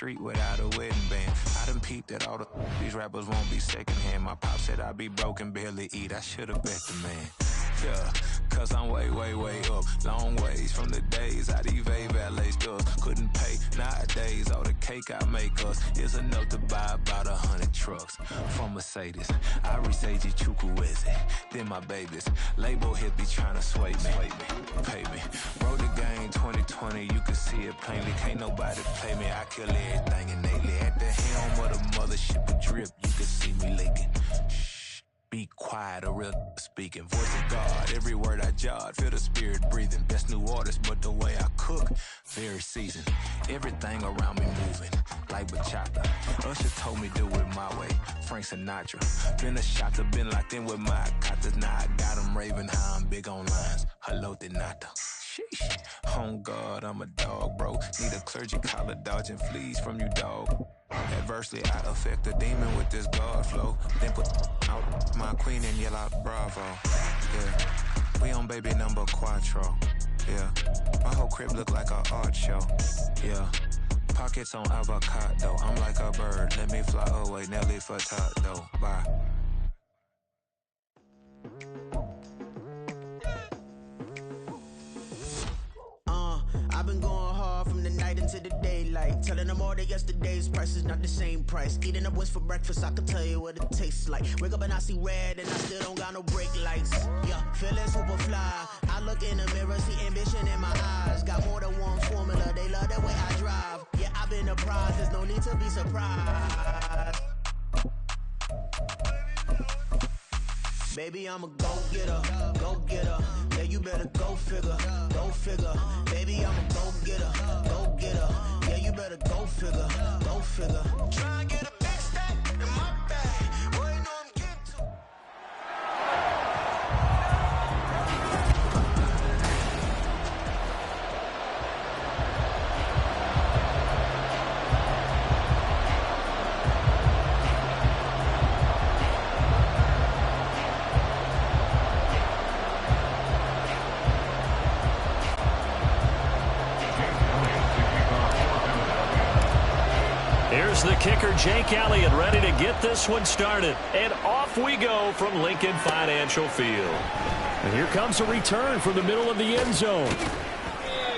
street without a wedding band. I done peeped that all these rappers won't be secondhand. My pop said I'd be broken, barely eat. I should've bet the man. Yeah, cause I'm way, way, way up. Long ways from the days I evade valet stores. Couldn't pay nowadays. All the cake I make us is enough to buy about 100 trucks. From Mercedes, I resage Chukwueze. Then my babies, label hit be trying to sway me. Pay me. Wrote the game 2020, you can see it plainly. Can't nobody play me. I kill everything innately. At the helm of the mothership a drip, you can see me leaking. Be quiet, a real speaking. Voice of God, every word I jot. Feel the spirit breathing. Best new artist, but the way I cook, very seasoned. Everything around me moving, like bachata. Usher told me do it my way. Frank Sinatra. Been a shotter, been locked in with my katas. Now I got them raving how I'm big on lines. Hello, Denata. Sheesh. On God, I'm a dog, bro. Need a clergy collar, dodging fleas from you, dog. Adversely, I affect a demon with this God flow. Then put out my queen and yell out bravo. Yeah, we on baby number quattro. Yeah, my whole crib look like a art show. Yeah, pockets on avocado. I'm like a bird, let me fly away. Nelly Furtado, bye. I've been going hard from the night into the daylight, telling them all that yesterday's price is not the same price. Eating up what's for breakfast, I can tell you what it tastes like. Wake up and I see red and I still don't got no brake lights. Yeah, feeling super fly. I look in the mirror, see ambition in my eyes. Got more than one formula, they love the way I drive. Yeah, I've been a prize, there's no need to be surprised. Baby, I'm a go-getter, go-getter. Yeah, you better go figure, go figure. Baby, I'm a go-getter, go-getter. Yeah, you better go figure, go figure. Try and get a big stack in my bag. Boy, you know I'm getting to. Here's the kicker, Jake Elliott, ready to get this one started. And off we go from Lincoln Financial Field. And here comes a return from the middle of the end zone.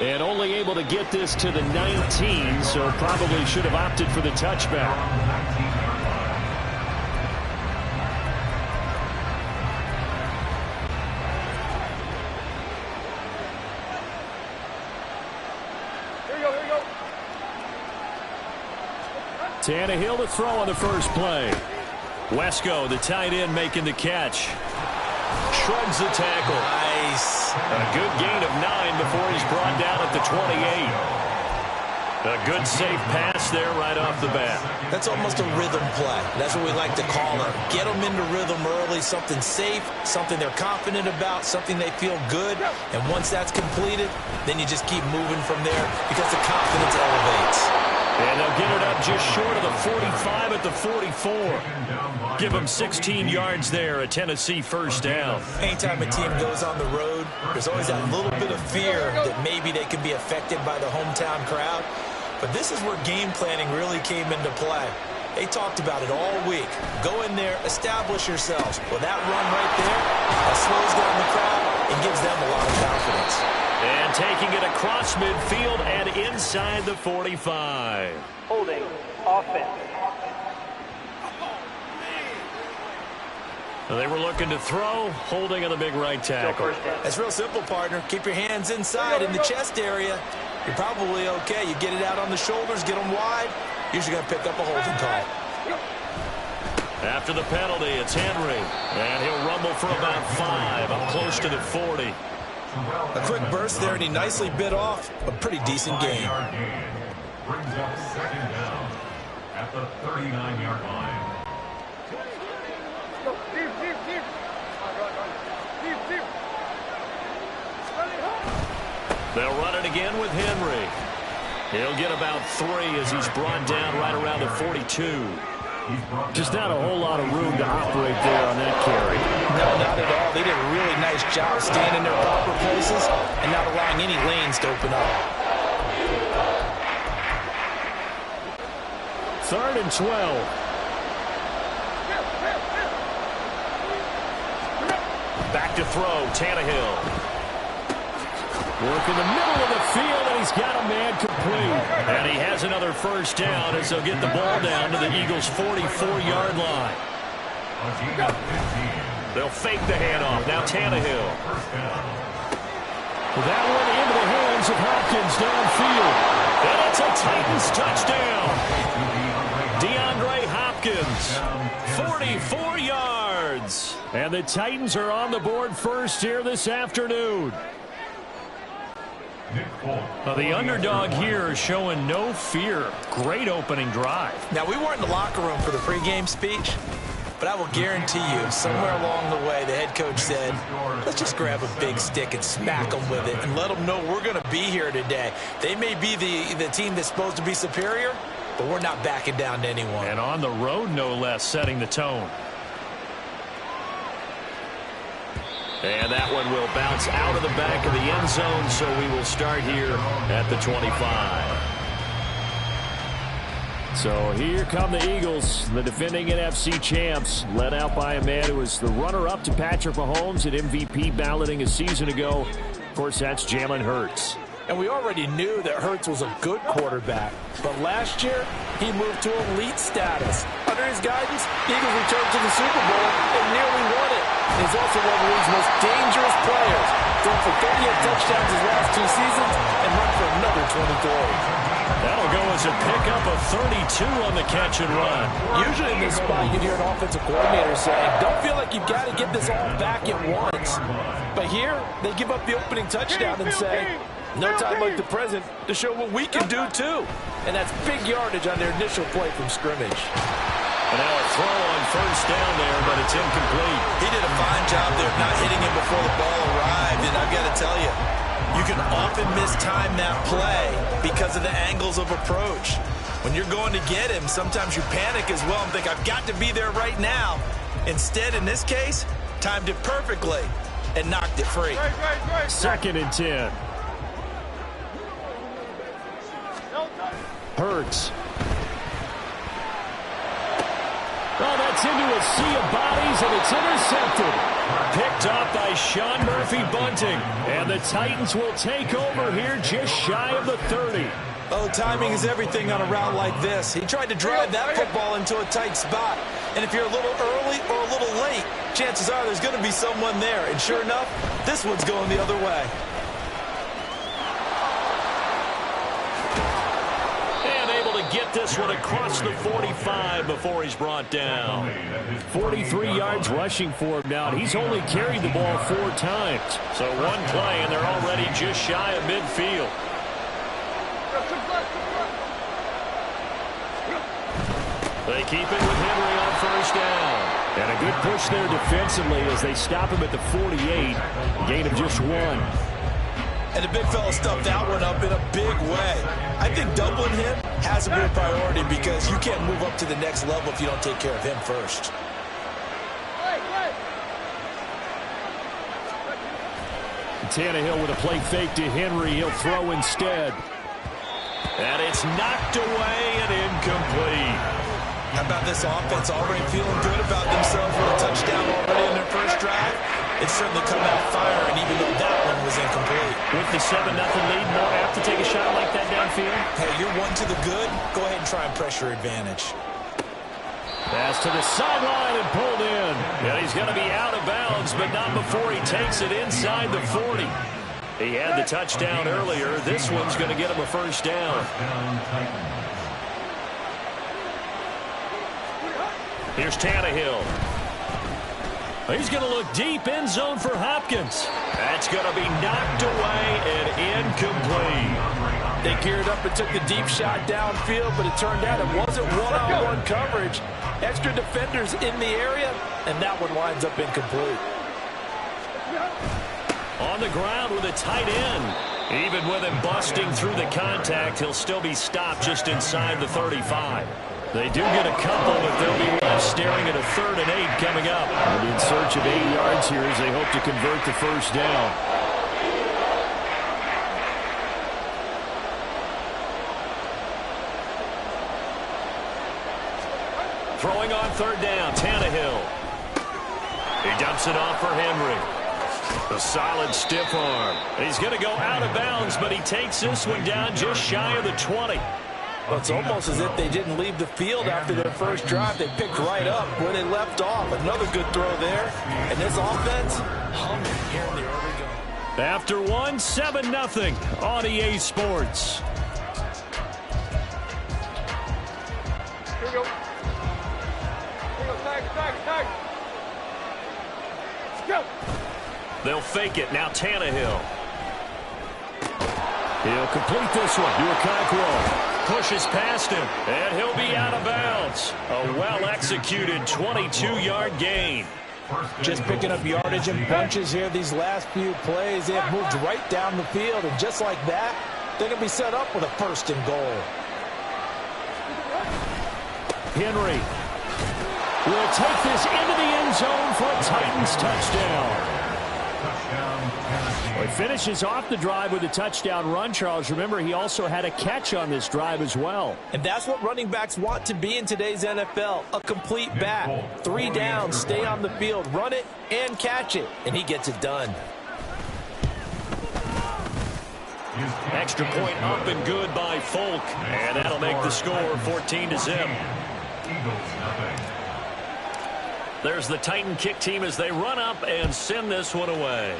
And only able to get this to the 19, so probably should have opted for the touchback. Tannehill to throw on the first play. Wesco, the tight end, making the catch. Shrugs the tackle. Nice. A good gain of 9 before he's brought down at the 28. A good safe pass there right off the bat. That's almost a rhythm play. That's what we like to call it. Get them into rhythm early, something safe, something they're confident about, something they feel good. And once that's completed, then you just keep moving from there because the confidence elevates. And they'll get it up just short of the 45 at the 44. Give them 16 yards there, a Tennessee first down. Anytime a team goes on the road, there's always that little bit of fear that maybe they can be affected by the hometown crowd. But this is where game planning really came into play. They talked about it all week. Go in there, establish yourselves. Well, that run right there, that slows down the crowd and gives them a lot of confidence. And taking it across midfield and inside the 45. Holding offense. Well, they were looking to throw, holding on the big right tackle. That's real simple, partner. Keep your hands inside in the chest area. You're probably okay. You get it out on the shoulders, get them wide. Usually going to pick up a holding call. After the penalty, it's Henry. And he'll rumble for about 5, up close to the 40. A quick burst there, and he nicely bit off a pretty decent gain. Brings up second down at the 39-yard line. They'll run it again with Henry. He'll get about 3 as he's brought down right around the 42. Just not a whole lot of room to operate there on that carry. No, not at all. They did a really nice job staying in their proper places and not allowing any lanes to open up. 3rd and 12. Back to throw, Tannehill. Work in the middle of the field, and he's got a man complete. And he has another first down as they'll get the ball down to the Eagles' 44-yard line. They'll fake the handoff. Now Tannehill. That one into the hands of Hopkins downfield. And it's a Titans touchdown. DeAndre Hopkins, 44 yards. And the Titans are on the board first here this afternoon. Well, the underdog here is showing no fear. Great opening drive. Now, we weren't in the locker room for the pregame speech, but I will guarantee you, somewhere along the way, the head coach said, let's just grab a big stick and smack them with it and let them know we're going to be here today. They may be the team that's supposed to be superior, but we're not backing down to anyone. And on the road, no less, setting the tone. And that one will bounce out of the back of the end zone, so we will start here at the 25. So here come the Eagles, the defending NFC champs, led out by a man who was the runner-up to Patrick Mahomes at MVP balloting a season ago. Of course, that's Jalen Hurts. And we already knew that Hurts was a good quarterback. But last year, he moved to elite status. Under his guidance, the Eagles returned to the Super Bowl and nearly won it. He's also one of the league's most dangerous players. Thrown for 38 touchdowns his last 2 seasons and run for another 23. That'll go as a pickup of 32 on the catch and run. Usually in this spot, you'd hear an offensive coordinator saying, don't feel like you've got to get this all back at once. But here, they give up the opening touchdown and say, no time like the present to show what we can do, too. And that's big yardage on their initial play from scrimmage. And now a throw on first down there, but it's incomplete. He did a fine job there of not hitting him before the ball arrived. And I've got to tell you, you can often mistime that play because of the angles of approach. When you're going to get him, sometimes you panic as well and think, I've got to be there right now. Instead, in this case, timed it perfectly and knocked it free. 2nd and 10. Hurts. Oh, that's into a sea of bodies, and it's intercepted. Picked off by Sean Murphy-Bunting. And the Titans will take over here just shy of the 30. Oh, timing is everything on a route like this. He tried to drive that football into a tight spot. And if you're a little early or a little late, chances are there's going to be someone there. And sure enough, this one's going the other way. Get this one across the 45 before he's brought down. 43 yards rushing for him now, and he's only carried the ball 4 times. So one play, and they're already just shy of midfield. They keep it with Henry on first down. And a good push there defensively as they stop him at the 48. Gain of just 1. And the big fella stuffed that one up in a big way. I think doubling him has to be a priority because you can't move up to the next level if you don't take care of him first. Tannehill with a play fake to Henry. He'll throw instead. And it's knocked away and incomplete. How about this offense already feeling good about themselves with a touchdown already in their first drive? It's certainly come out firing, even though that one was incomplete. With the 7-0 lead, more apt to take a shot like that downfield? Hey, you're one to the good. Go ahead and try and press your advantage. Pass to the sideline and pulled in. And he's going to be out of bounds, but not before he takes it inside the 40. He had the touchdown earlier. This one's going to get him a first down. Here's Tannehill. He's going to look deep end zone for Hopkins. That's going to be knocked away and incomplete. They geared up and took the deep shot downfield, but it turned out it wasn't one-on-one coverage. Extra defenders in the area, and that one winds up incomplete. On the ground with a tight end. Even with him busting through the contact, he'll still be stopped just inside the 35. They do get a couple, but they'll be left staring at a 3rd and 8 coming up. And in search of 8 yards here as they hope to convert the first down. Throwing on third down, Tannehill. He dumps it off for Henry. A solid stiff arm. He's going to go out of bounds, but he takes this one down just shy of the 20. Well, it's almost as if they didn't leave the field after their first drive. They picked right up where they left off. Another good throw there. And this offense, humming here in the early going. After one, 7-0 on EA Sports. Here we go. Here we go. Tag. Let's go. They'll fake it. Now Tannehill. He'll complete this one to Okonkwo. Pushes past him, and he'll be out of bounds. A well-executed 22-yard gain. Just picking up yardage in bunches here these last few plays. They have moved right down the field, and just like that, they're going to be set up with a 1st and goal. Henry will take this into the end zone for a Titans touchdown. Well, he finishes off the drive with a touchdown run, Charles. Remember, he also had a catch on this drive as well. And that's what running backs want to be in today's NFL, a complete back. 3 downs, stay on the field, run it, and catch it. And he gets it done. Extra point up and good by Folk. And that'll make the score 14-0. There's the Titan kick team as they run up and send this one away.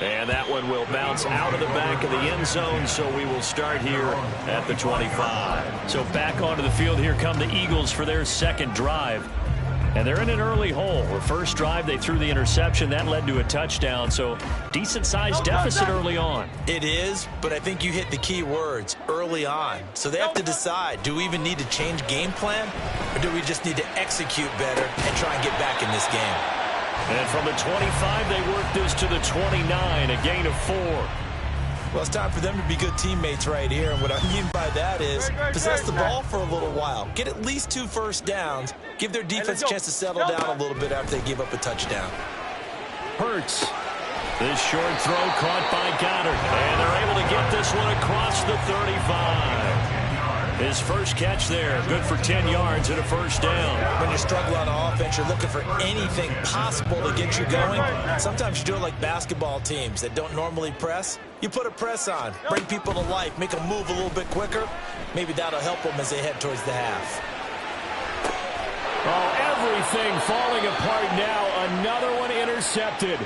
And that one will bounce out of the back of the end zone, so we will start here at the 25. So back onto the field, here come the Eagles for their second drive. And they're in an early hole. The first drive, they threw the interception. That led to a touchdown, so decent-sized deficit early on. It is, but I think you hit the key words, early on. So they have to decide, do we even need to change game plan, or do we just need to execute better and try and get back in this game? And from the 25, they work this to the 29, a gain of 4. Well, it's time for them to be good teammates right here. And what I mean by that is possess the ball for a little while. Get at least 2 first downs. Give their defense a chance to settle down a little bit after they give up a touchdown. Hurts. This short throw caught by Goddard. And they're able to get this one across the 35. His first catch there, good for 10 yards and a first down. When you struggle on offense, you're looking for anything possible to get you going. Sometimes you do it like basketball teams that don't normally press. You put a press on, bring people to life, make them move a little bit quicker. Maybe that'll help them as they head towards the half. Oh, everything falling apart now. Another one intercepted.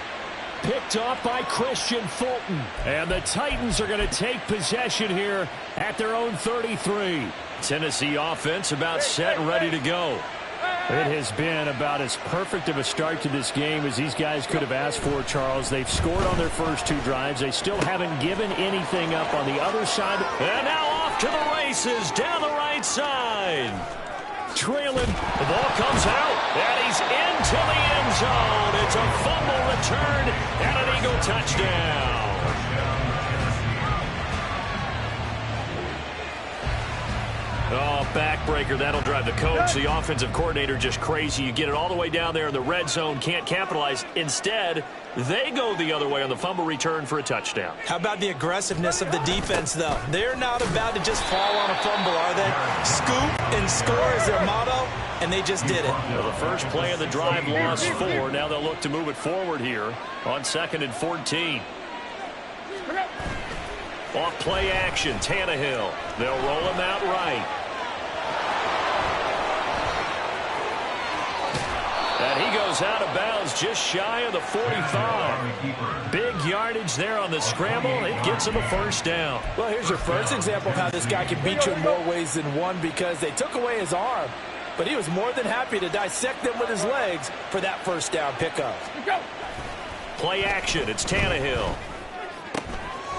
Picked off by Christian Fulton. And the Titans are going to take possession here at their own 33. Tennessee offense about set and ready to go. It has been about as perfect of a start to this game as these guys could have asked for, Charles. They've scored on their first 2 drives. They still haven't given anything up on the other side. And now off to the races down the right side. Trailing. The ball comes out, and he's into the end zone. It's a fumble return and an Eagle touchdown. Oh, backbreaker. That'll drive the coach, the offensive coordinator, just crazy. You get it all the way down there in the red zone, can't capitalize. Instead, they go the other way on the fumble return for a touchdown. How about the aggressiveness of the defense, though? They're not about to just fall on a fumble, are they? Scoop and score is their motto, and they just did it. Well, the first play of the drive lost 4. Now they'll look to move it forward here on 2nd and 14. Off play action, Tannehill. They'll roll him out right. And he goes out of bounds just shy of the 45. Big yardage there on the scramble. It gets him a first down. Well, here's your first example of how this guy can beat you in more ways than one, because they took away his arm, but he was more than happy to dissect them with his legs for that first down pickup. Play action. It's Tannehill.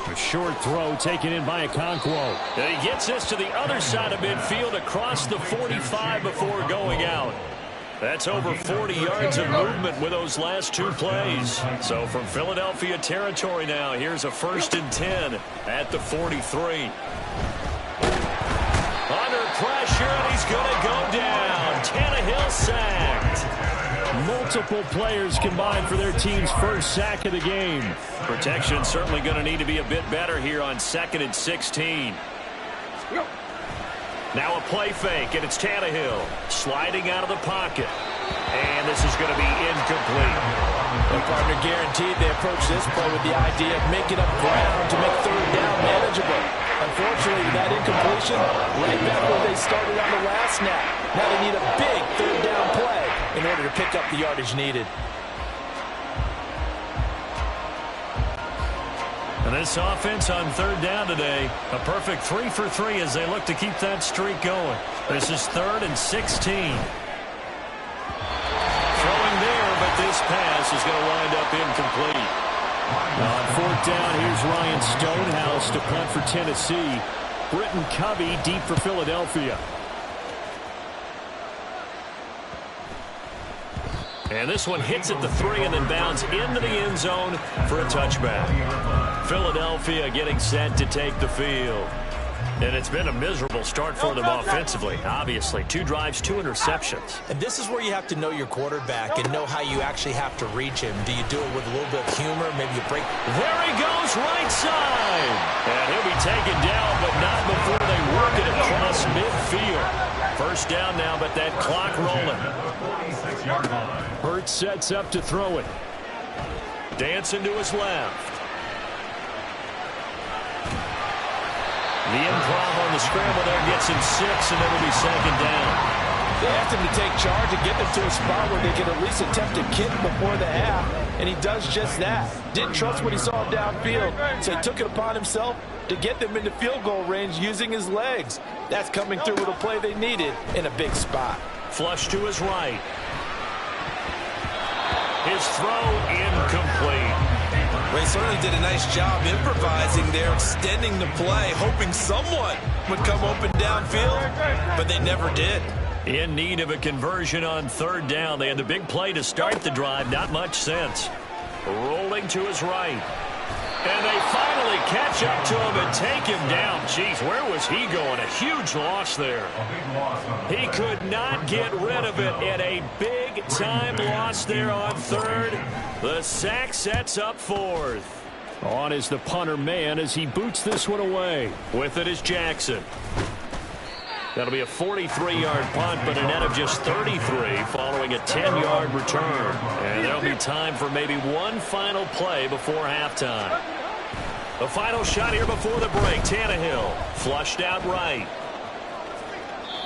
A short throw taken in by Okonkwo. And he gets this to the other side of midfield across the 45 before going out. That's over 40 yards of movement with those last 2 plays. So from Philadelphia territory now, here's a 1st and 10 at the 43. Under pressure, and he's going to go down. Tannehill sacked. Multiple players combined for their team's first sack of the game. Protection certainly going to need to be a bit better here on 2nd and 16. Now a play fake, and it's Tannehill sliding out of the pocket. And this is going to be incomplete. The partner guaranteed they approach this play with the idea of making up ground to make third down manageable. Unfortunately, with that incompletion, right back where they started on the last snap. Now they need a big third down play in order to pick up the yardage needed. And this offense on third down today, a perfect 3 for 3 as they look to keep that streak going. This is 3rd and 16. Throwing there, but this pass is going to wind up incomplete. On 4th down, here's Ryan Stonehouse to punt for Tennessee. Britton Covey deep for Philadelphia. And this one hits at the 3 and then bounds into the end zone for a touchback. Philadelphia getting set to take the field. And it's been a miserable start for them offensively. Obviously, 2 drives, 2 interceptions. And this is where you have to know your quarterback and know how you actually have to reach him. Do you do it with a little bit of humor? Maybe you break. There he goes, right side. And he'll be taken down, but not before they work it across midfield. First down now, but that clock rolling. Hurts sets up to throw it. Dancing to his left. The improv on the scramble there gets him 6, and it'll be 2nd down. They asked him to take charge and get them to a spot where they could at least attempt to kick before the half, and he does just that. Didn't trust what he saw downfield, so he took it upon himself to get them into field goal range using his legs. That's coming through with a play they needed in a big spot. Flush to his right. His throw incomplete. They certainly did a nice job improvising there, extending the play, hoping someone would come open downfield, but they never did. In need of a conversion on 3rd down. They had the big play to start the drive. Not much sense. Rolling to his right. And they finally catch up to him and take him down. Jeez, where was he going? A huge loss there. He could not get rid of it, and a big-time loss there on 3rd. The sack sets up 4th. On is the punter man as he boots this one away. With it is Jackson. That'll be a 43-yard punt, but a net of just 33 following a 10-yard return. And there'll be time for maybe one final play before halftime. The final shot here before the break. Tannehill flushed out right.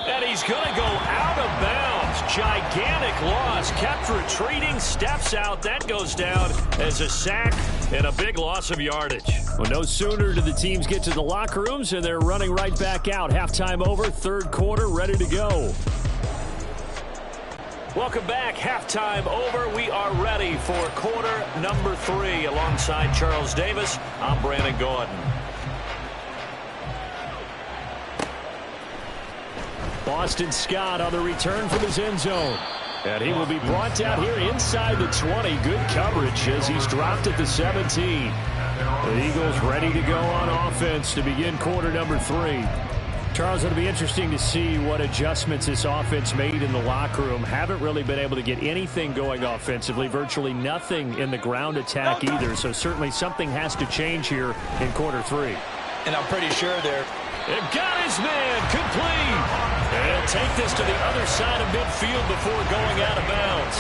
And he's going to go out of bounds. Gigantic loss. Kept retreating. Steps out. That goes down as a sack and a big loss of yardage. Well, no sooner do the teams get to the locker rooms and they're running right back out. Halftime over. 3rd quarter ready to go. Welcome back. Halftime over. We are ready for quarter number 3. Alongside Charles Davis, I'm Brandon Gordon. Boston Scott on the return from his end zone. And he will be brought down here inside the 20. Good coverage as he's dropped at the 17. The Eagles ready to go on offense to begin quarter number 3. Charles, it'll be interesting to see what adjustments this offense made in the locker room. Haven't really been able to get anything going offensively. Virtually nothing in the ground attack either. So certainly something has to change here in quarter 3. And I'm pretty sure they're... It got his man complete. And take this to the other side of midfield before going out of bounds.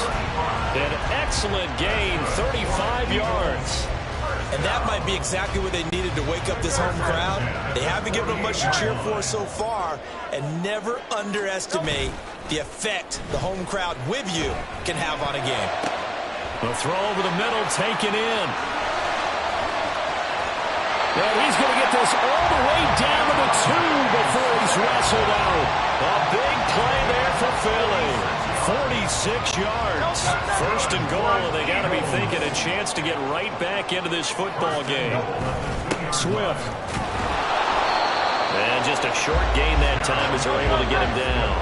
An excellent gain, 35 yards. And that might be exactly what they needed to wake up this home crowd. They haven't given them much to cheer for so far. And never underestimate the effect the home crowd with you can have on a game. The throw over the middle taken in. And he's going to get this all the way down to the 2 before he's wrestled out. A big play there for Philly. 46 yards. 1st and goal, and they got to be thinking a chance to get right back into this football game. Swift. And just a short gain that time as they're able to get him down.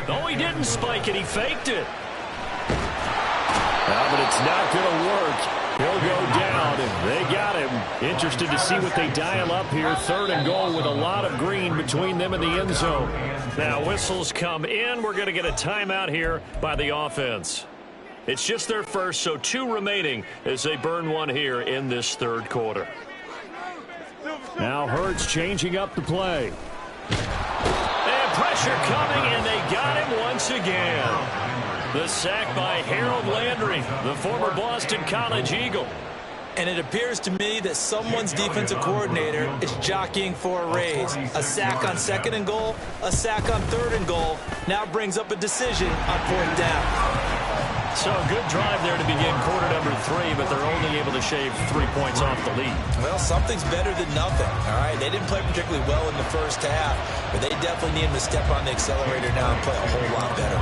No, he didn't spike it. He faked it. But it's not going to work. He'll go down, and they got him. Interested to see what they dial up here. 3rd and goal with a lot of green between them and the end zone. Now whistles come in. We're going to get a timeout here by the offense. It's just their first, so 2 remaining as they burn one here in this third quarter. Now Hurts changing up the play. And pressure coming, and they got him once again. The sack by Harold Landry, the former Boston College Eagle. And it appears to me that someone's defensive coordinator is jockeying for a raise. A sack on 2nd and goal, a sack on 3rd and goal. Now brings up a decision on 4th down. So a good drive there to begin quarter number 3, but they're only able to shave 3 points off the lead. Well, something's better than nothing, all right? They didn't play particularly well in the first half, but they definitely need him to step on the accelerator now and play a whole lot better.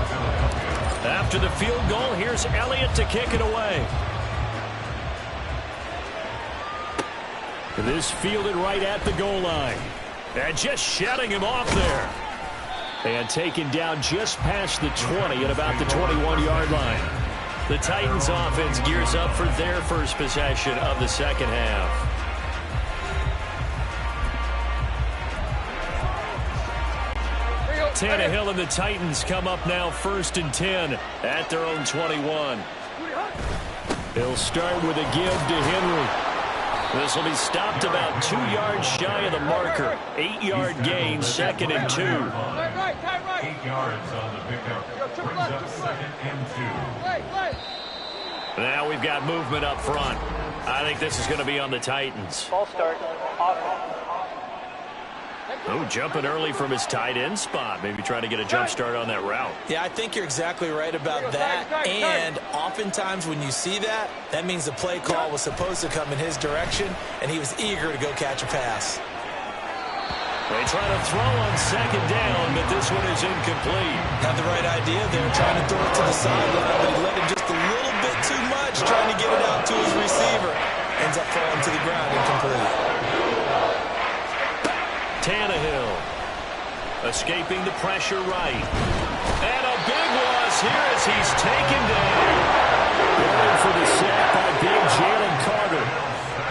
After the field goal, here's Elliott to kick it away. This fielded right at the goal line. And just shutting him off there. And taken down just past the 20 at about the 21-yard line. The Titans offense gears up for their first possession of the second half. Tannehill and the Titans come up now 1st and 10 at their own 21. They'll start with a give to Henry. This will be stopped about 2 yards shy of the marker. 8-yard gain, 2nd and 2. 8 yards on the pickup. Brings up 2nd and 2. Now we've got movement up front. I think this is going to be on the Titans. Ball start. Offense. Oh, jumping early from his tight end spot. Maybe trying to get a jump start on that route. Yeah, I think you're exactly right about that. And oftentimes when you see that, that means the play call was supposed to come in his direction, and he was eager to go catch a pass. They try to throw on 2nd down, but this one is incomplete. Had the right idea there, trying to throw it to the sideline, but he let him just a little bit too much, trying to get it out to his receiver. Ends up falling to the ground incomplete. Tannehill escaping the pressure right. And a big loss here as he's taken down. Going for the sack by big Jalen Carter.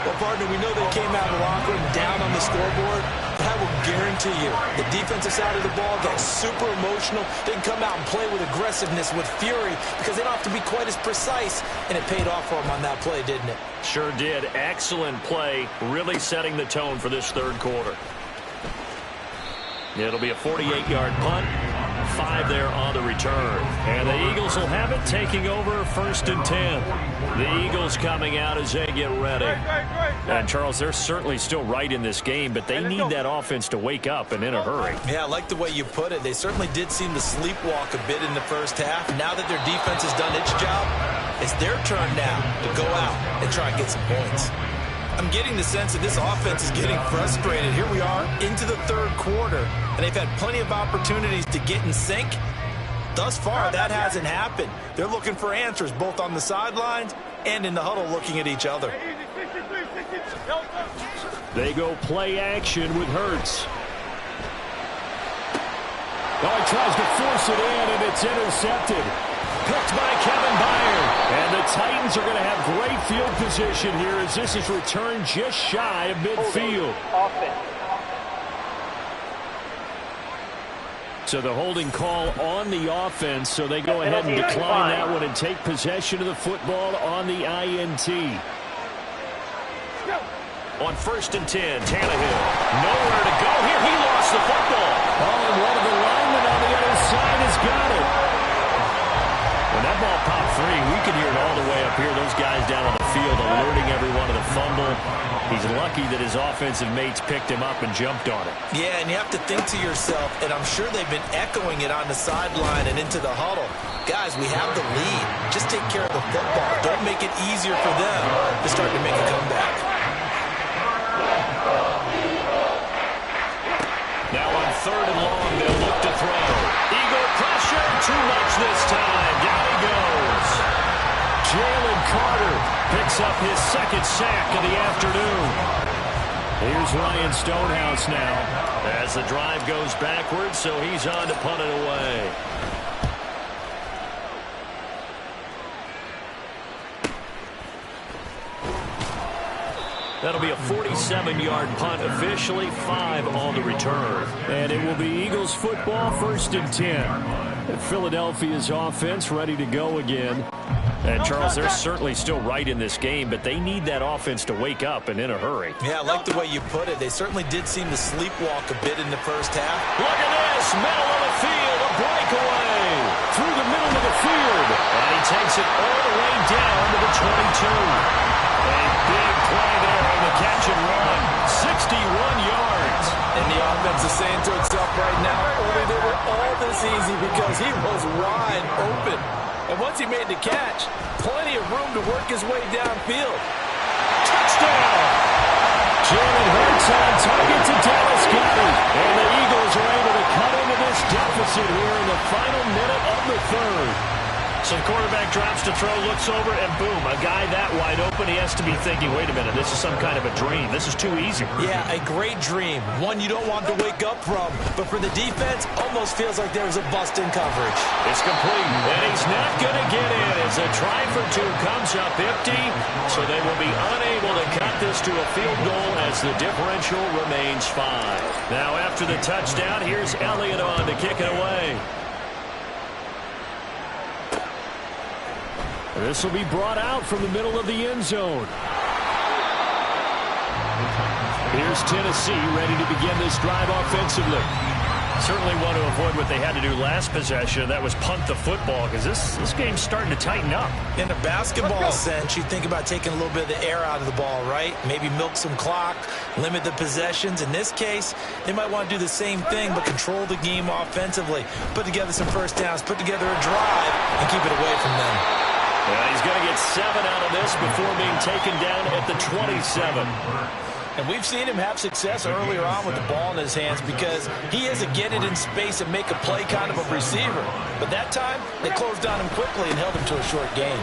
Well, partner, we know they came out of the locker room down on the scoreboard, but I will guarantee you the defensive side of the ball got super emotional. They can come out and play with aggressiveness, with fury, because they don't have to be quite as precise, and it paid off for them on that play, didn't it? Sure did. Excellent play, really setting the tone for this third quarter. It'll be a 48-yard punt, 5 there on the return. And the Eagles will have it, taking over 1st and 10. The Eagles coming out as they get ready. And, Charles, they're certainly still right in this game, but they need that offense to wake up and in a hurry. Yeah, I like the way you put it. They certainly did seem to sleepwalk a bit in the first half. Now that their defense has done its job, it's their turn now to go out and try and get some points. I'm getting the sense that this offense is getting frustrated. Here we are into the third quarter, and they've had plenty of opportunities to get in sync. Thus far, that hasn't happened. They're looking for answers both on the sidelines and in the huddle looking at each other. They go play action with Hurts. Oh, he tries to force it in, and it's intercepted. Picked by Kevin Byard. And the Titans are going to have great field position here as this is returned just shy of midfield. So the holding call on the offense, so they go ahead and decline that one and take possession of the football on the INT. On 1st and 10, Tannehill. Nowhere to go here. He lost the football. Oh, and one of the linemen on the other side has got it. When that ball popped free, we could hear it all the way up here. Those guys down on the field alerting everyone of the fumble. He's lucky that his offensive mates picked him up and jumped on it. Yeah, and you have to think to yourself, and I'm sure they've been echoing it on the sideline and into the huddle. Guys, we have the lead. Just take care of the football. Don't make it easier for them to start to make a comeback. Now on 3rd and long, they'll look to throw. Eagle pressure, too much this time. Down he goes. Jalen Carter picks up his 2nd sack of the afternoon. Here's Ryan Stonehouse now. As the drive goes backwards, so he's on to punt it away. That'll be a 47-yard punt, officially 5 on the return. And it will be Eagles football, 1st and 10. Philadelphia's offense ready to go again. And, Charles, they're certainly still right in this game, but they need that offense to wake up and in a hurry. Yeah, I like the way you put it. They certainly did seem to sleepwalk a bit in the first half. Look at this, middle of the field, a breakaway through the middle of the field. And he takes it all the way down to the 22. A big play there on the catch and run, 61 yards. And the offense is saying to itself right now, only they were all this easy because he was wide open. And once he made the catch, plenty of room to work his way downfield. Touchdown! Jalen Hurts on target to Dallas Goedert. And the Eagles are able to cut into this deficit here in the final minute of the third. So the quarterback drops to throw, looks over, and boom, a guy that wide open, he has to be thinking, wait a minute, this is some kind of a dream. This is too easy. Yeah, a great dream. One you don't want to wake up from. But for the defense, almost feels like there's a bust in coverage. It's complete, and he's not going to get in as a try for 2 comes up empty. So they will be unable to cut this to a field goal as the differential remains 5. Now after the touchdown, here's Elliott on to kick it away. This will be brought out from the middle of the end zone. Here's Tennessee ready to begin this drive offensively. Certainly want to avoid what they had to do last possession. That was punt the football, because this game's starting to tighten up. In a basketball sense, you think about taking a little bit of the air out of the ball, right? Maybe milk some clock, limit the possessions. In this case, they might want to do the same thing, but control the game offensively. Put together some first downs, put together a drive, and keep it away from them. Yeah, he's going to get 7 out of this before being taken down at the 27. And we've seen him have success earlier on with the ball in his hands because he is a get it in space and make a play kind of a receiver. But that time, they closed on him quickly and held him to a short gain.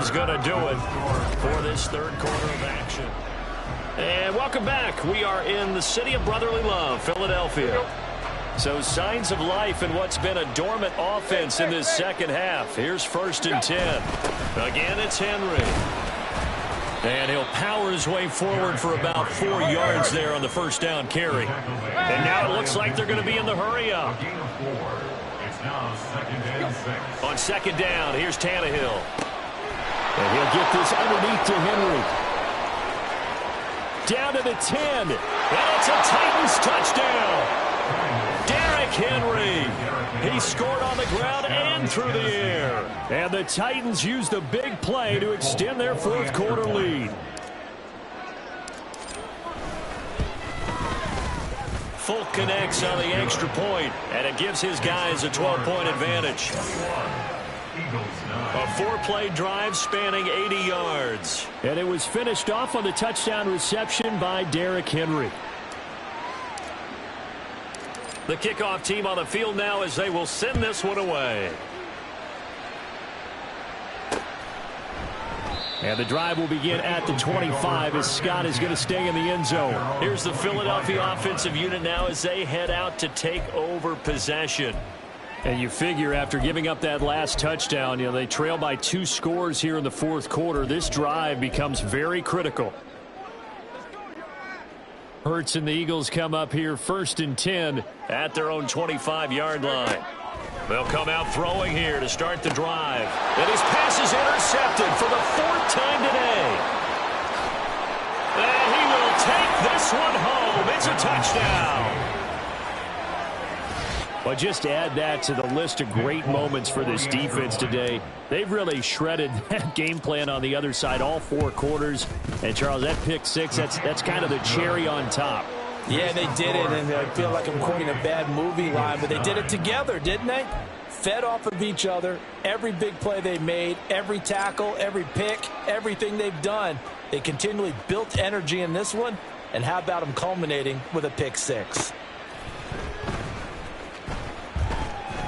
Going to do it for this third quarter of action. And welcome back. We are in the city of brotherly love, Philadelphia. So signs of life in what's been a dormant offense in this second half. Here's 1st and 10. Again, it's Henry. And he'll power his way forward for about 4 yards there on the first down carry. And now it looks like they're going to be in the hurry up. It's now 2nd and 6. On 2nd down, here's Tannehill. And he'll get this underneath to Henry. Down to the 10. And it's a Titans touchdown. Derrick Henry. He scored on the ground and through the air. And the Titans used a big play to extend their fourth quarter lead. Folk connects on the extra point, and it gives his guys a 12-point advantage. A 4-play drive spanning 80 yards. And it was finished off on the touchdown reception by Derrick Henry. The kickoff team on the field now as they will send this one away. And the drive will begin at the 25 as Scott is going to stay in the end zone. Here's the Philadelphia offensive unit now as they head out to take over possession. And you figure after giving up that last touchdown, they trail by 2 scores here in the fourth quarter. This drive becomes very critical. Hurts and the Eagles come up here 1st and 10 at their own 25-yard line. They'll come out throwing here to start the drive. And his pass is intercepted for the 4th time today. And he will take this one home. It's a touchdown. Well, just add that to the list of great moments for this defense today. They've really shredded that game plan on the other side all 4 quarters. And, Charles, that pick 6, that's kind of the cherry on top. Yeah, they did it, and I feel like I'm quoting a bad movie line, but they did it together, didn't they? Fed off of each other, every big play they made, every tackle, every pick, everything they've done. They continually built energy in this one, and how about them culminating with a pick 6?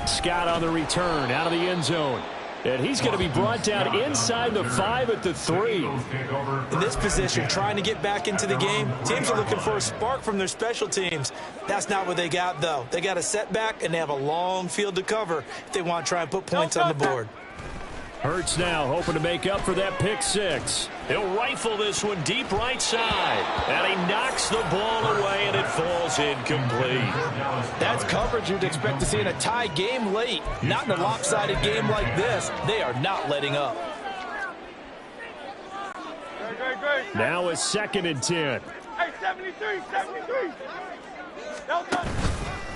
Scott on the return out of the end zone. And he's going to be brought down inside the 5 at the 3. In this position, trying to get back into the game, teams are looking for a spark from their special teams. That's not what they got, though. They got a setback, and they have a long field to cover if they want to try and put points on the board. Hurts now, hoping to make up for that pick 6. He'll rifle this one deep right side. And he knocks the ball away, and it falls incomplete. That's coverage you'd expect to see in a tie game late. Not in a lopsided game like this. They are not letting up. Now a 2nd and 10. Hey, 73, 73.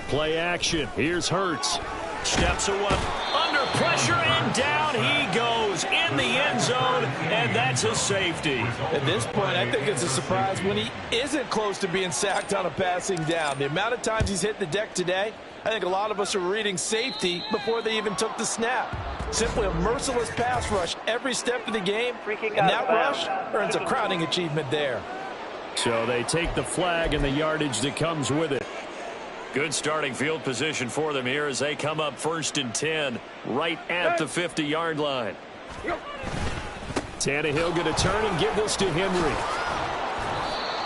Play action. Here's Hurts. Steps away, under pressure, and down he goes in the end zone, and that's a safety. At this point, I think it's a surprise when he isn't close to being sacked on a passing down. The amount of times he's hit the deck today, I think a lot of us are reading safety before they even took the snap. Simply a merciless pass rush every step of the game, and that rush earns a crowning achievement there. So they take the flag and the yardage that comes with it. Good starting field position for them here as they come up 1st and 10 right at the 50-yard line. Tannehill going to turn and give this to Henry.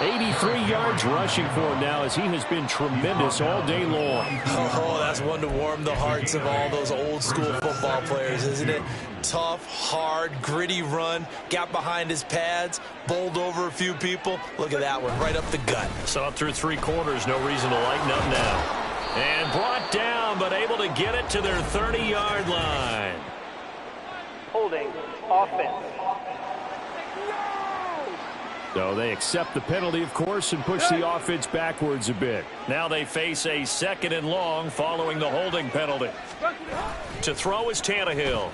83 yards rushing for him now as he has been tremendous all day long. Oh, that's one to warm the hearts of all those old-school football players, isn't it? Tough, hard, gritty run, got behind his pads, bowled over a few people. Look at that one, right up the gut. So up through 3 quarters, no reason to lighten up now. And brought down, but able to get it to their 30-yard line. Holding offense. So they accept the penalty, of course, and push the offense backwards a bit. Now they face a 2nd and long following the holding penalty. To throw is Tannehill.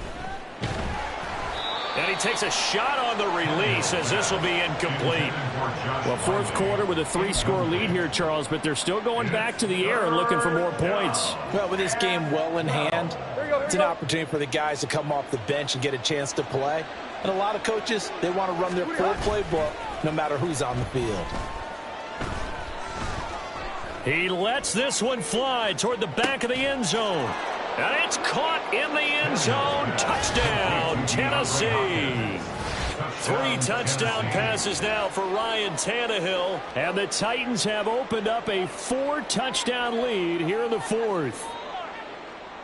And he takes a shot on the release as this will be incomplete. Well, 4th quarter with a 3-score lead here, Charles, but they're still going back to the air and looking for more points. Well, with this game well in hand, it's an opportunity for the guys to come off the bench and get a chance to play. And a lot of coaches, they want to run their full playbook no matter who's on the field. He lets this one fly toward the back of the end zone. And it's caught in the end zone. Touchdown, Tennessee. 3 touchdown passes now for Ryan Tannehill. And the Titans have opened up a 4-touchdown lead here in the 4th.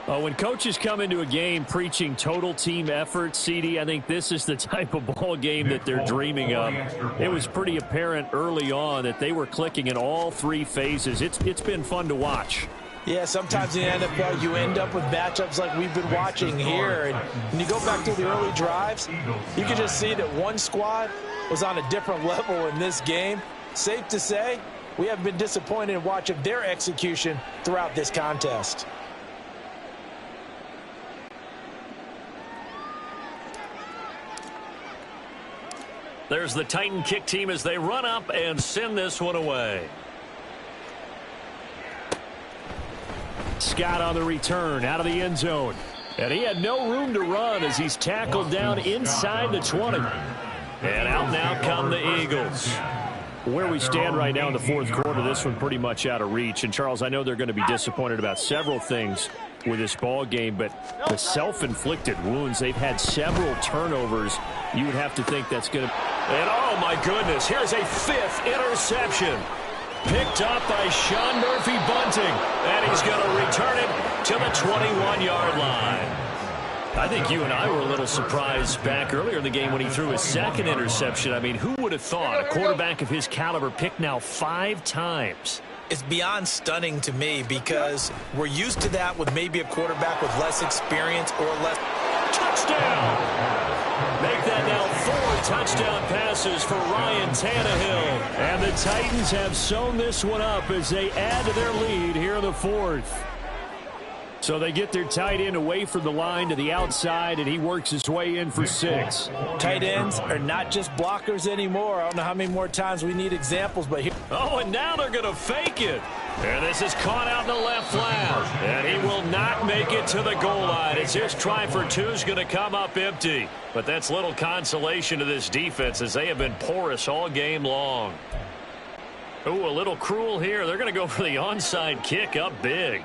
When coaches come into a game preaching total team effort, CD, I think this is the type of ball game that they're dreaming of. It was pretty apparent early on that they were clicking in all 3 phases. It's been fun to watch. Yeah, sometimes in the NFL you end up with matchups like we've been watching here. And when you go back to the early drives, you can just see that one squad was on a different level in this game. Safe to say, we haven't been disappointed in watching their execution throughout this contest. There's the Titan kick team as they run up and send this one away. Scott on the return out of the end zone. And he had no room to run as he's tackled down inside the 20. And out now come the Eagles. Where we stand right now in the 4th quarter, this one pretty much out of reach. And, Charles, I know they're going to be disappointed about several things with this ball game, but the self-inflicted wounds, they've had several turnovers. You would have to think that's going to... And, oh, my goodness, here's a 5th interception. Picked up by Sean Murphy-Bunting. And he's going to return it to the 21-yard line. I think you and I were a little surprised back earlier in the game when he threw his 2nd interception. I mean, who would have thought a quarterback of his caliber picked now 5 times? It's beyond stunning to me because we're used to that with maybe a quarterback with less experience or less. Touchdown! Make that now 4 touchdown passes for Ryan Tannehill. And the Titans have sewn this one up as they add to their lead here in the 4th. So they get their tight end away from the line to the outside, and he works his way in for 6. Tight ends are not just blockers anymore. I don't know how many more times we need examples, but here. Oh, and now they're going to fake it. And this is caught out in the left flat. And he will not make it to the goal line. It's his try for 2 is going to come up empty. But that's little consolation to this defense as they have been porous all game long. Ooh, a little cruel here. They're going to go for the onside kick up big.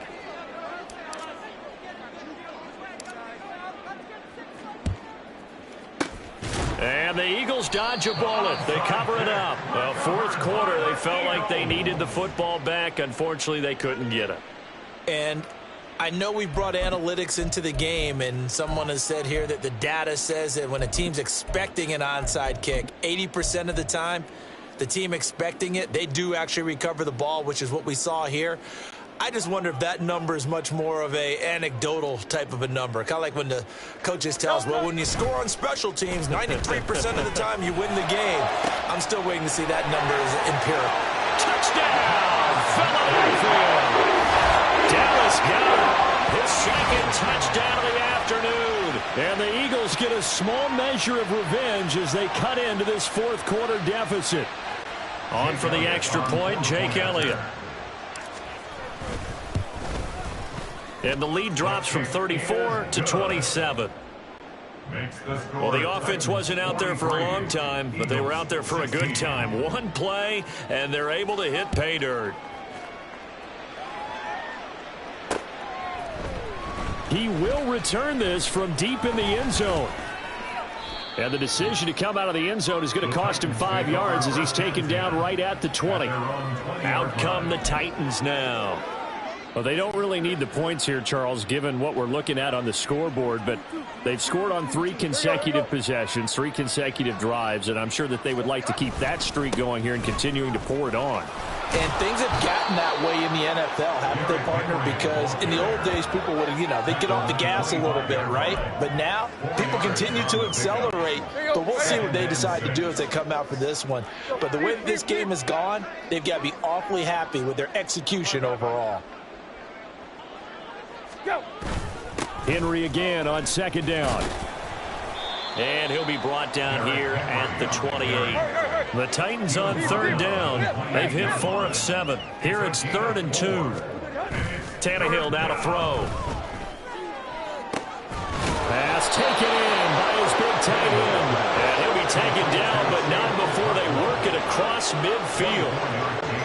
And the Eagles dodge a bullet. They cover it up. Well, fourth quarter, they felt like they needed the football back. Unfortunately, they couldn't get it. And I know we brought analytics into the game, and someone has said here that the data says that when a team's expecting an onside kick, 80% of the time, the team expecting it, they do actually recover the ball, which is what we saw here. I just wonder if that number is much more of a anecdotal type of a number. Kind of like when the coaches tell us, well, when you score on special teams, 93% of the time you win the game. I'm still waiting to see that number as empirical. Touchdown, Philadelphia! Dallas got his second touchdown of the afternoon. And the Eagles get a small measure of revenge as they cut into this fourth quarter deficit. On for the extra point, Jake Elliott. And the lead drops from 34 to 27. Well, the offense wasn't out there for a long time, but they were out there for a good time. One play, and they're able to hit pay dirt. He will return this from deep in the end zone. And the decision to come out of the end zone is going to cost him 5 yards as he's taken down right at the 20. Out come the Titans now. Well, they don't really need the points here, Charles, given what we're looking at on the scoreboard, but they've scored on 3 consecutive possessions, 3 consecutive drives, and I'm sure that they would like to keep that streak going here and continuing to pour it on. And things have gotten that way in the NFL, haven't they, partner? Because in the old days, people would, they'd get off the gas a little bit, right? But now, people continue to accelerate. But we'll see what they decide to do as they come out for this one. But the way that this game has gone, they've got to be awfully happy with their execution overall. Go. Henry again on second down. And he'll be brought down here at the 28. The Titans on third down. They've hit 4 of 7. Here it's 3rd and 2. Tannehill now to throw. Pass taken in by his big tight end. And he'll be taken down, but not before they work it across midfield.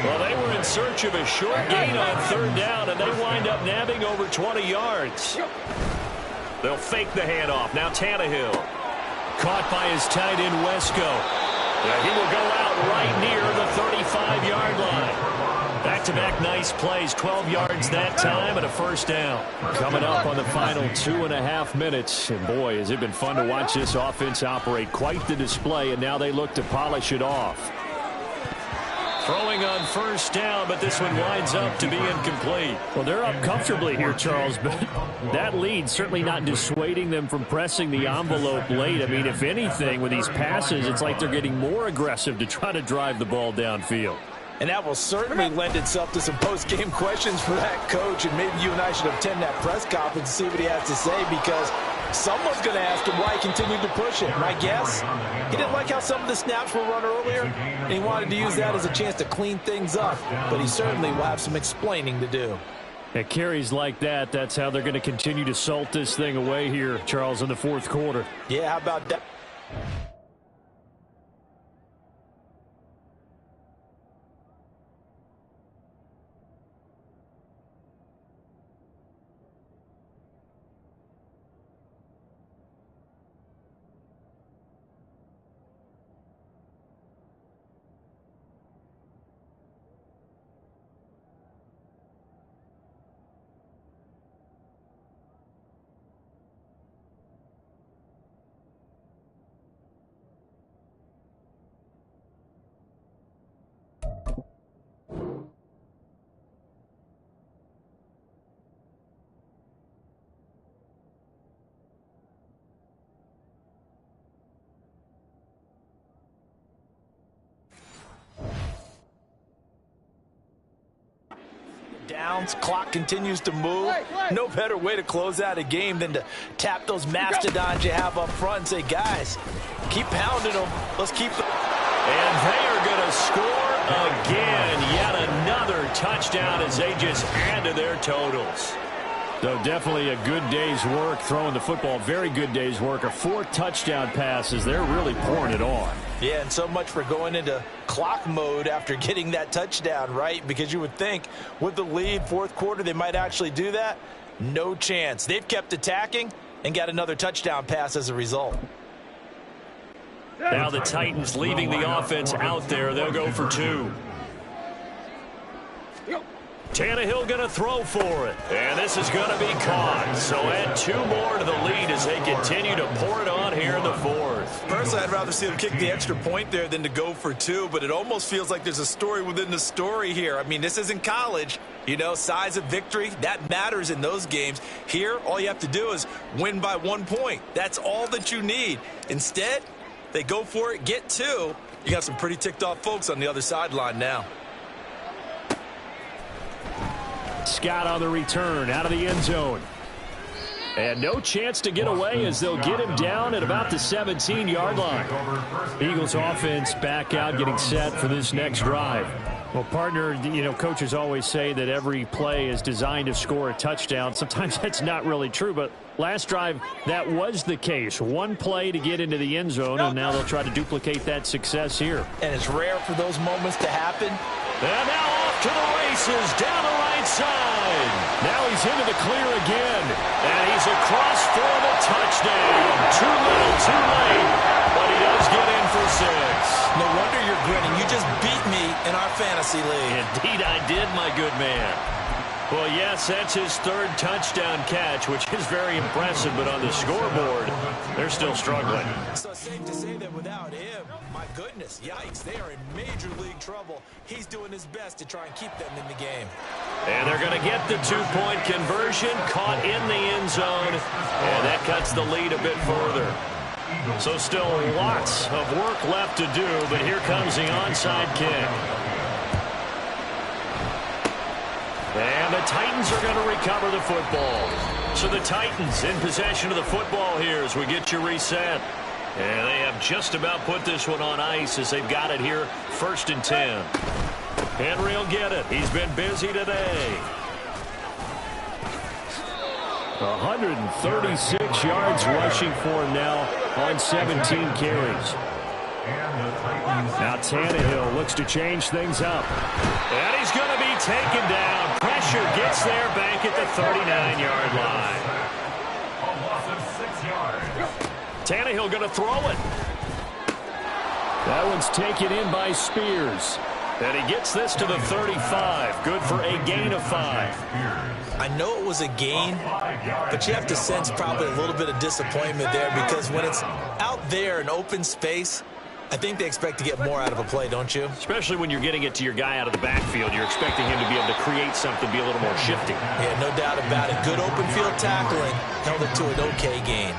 Well, they were in search of a short gain on third down, and they wind up nabbing over 20 yards. They'll fake the handoff. Now Tannehill. Caught by his tight end, Wesco. Yeah, he will go out right near the 35-yard line. Back-to-back nice plays, 12 yards that time and a first down. Coming up on the final 2.5 minutes. And boy, has it been fun to watch this offense operate. Quite the display, and now they look to polish it off. Throwing on first down, but this one winds up to be incomplete. Well, they're up comfortably here, Charles, but that lead certainly not dissuading them from pressing the envelope late. I mean, if anything, with these passes, it's like they're getting more aggressive to try to drive the ball downfield. And that will certainly lend itself to some post-game questions for that coach, and maybe you and I should attend that press conference to see what he has to say, because someone's going to ask him why he continued to push it. My guess, he didn't like how some of the snaps were run earlier, and he wanted to use that as a chance to clean things up. But he certainly will have some explaining to do. At carries like that, that's how they're going to continue to salt this thing away here, Charles, in the fourth quarter. Yeah, how about that? Downs, clock continues to move. No better way to close out a game than to tap those mastodons you have up front and say, guys, keep pounding them. Let's keep them. And they are going to score again. Yet another touchdown as they just add to their totals. So definitely a good day's work throwing the football. Very good day's work. A 4th touchdown passes. They're really pouring it on. Yeah, and so much for going into clock mode after getting that touchdown, right? Because you would think with the lead, fourth quarter, they might actually do that. No chance. They've kept attacking and got another touchdown pass as a result. Now the Titans leaving the offense out there. They'll go for 2. Tannehill going to throw for it. And this is going to be caught. So add 2 more to the lead as they continue to pour it on here in the 4th. Personally, I'd rather see them kick the extra point there than to go for 2, but it almost feels like there's a story within the story here. I mean, this isn't college. You know, size of victory, that matters in those games. Here, all you have to do is win by 1 point. That's all that you need. Instead, they go for it, get 2. You got some pretty ticked off folks on the other sideline now. Scott on the return out of the end zone. And no chance to get away as they'll get him down at about the 17-yard line. Eagles offense back out getting set for this next drive. Well, partner, you know, coaches always say that every play is designed to score a touchdown. Sometimes that's not really true, but last drive, that was the case. 1 play to get into the end zone, and now they'll try to duplicate that success here. And it's rare for those moments to happen. And now off to the races down the right side. Now he's into the clear again, and he's across for the touchdown. Too little, too late, but he does get in for 6. No wonder you're grinning. You just beat me in our fantasy league. Indeed I did, my good man. Well, yes, that's his 3rd touchdown catch, which is very impressive, but on the scoreboard, they're still struggling. So safe to say that without him, my goodness, yikes, they are in major league trouble. He's doing his best to try and keep them in the game. And they're going to get the 2-point conversion, caught in the end zone, and that cuts the lead a bit further. So still lots of work left to do, but here comes the onside kick. And the Titans are going to recover the football. So the Titans in possession of the football here as we get you reset. And they have just about put this one on ice as they've got it here, 1st and 10. Henry will get it. He's been busy today. 136 yards rushing for him now on 17 carries. Now Tannehill looks to change things up. And he's going to be taken down. Pressure gets there back at the 39-yard line. Tannehill going to throw it. That one's taken in by Spears. And he gets this to the 35. Good for a gain of 5. I know it was a gain, but you have to sense probably a little bit of disappointment there because when it's out there in open space, I think they expect to get more out of a play, don't you? Especially when you're getting it to your guy out of the backfield. You're expecting him to be able to create something, be a little more shifty. Yeah, no doubt about it. Good open field tackling. Held it to an okay gain.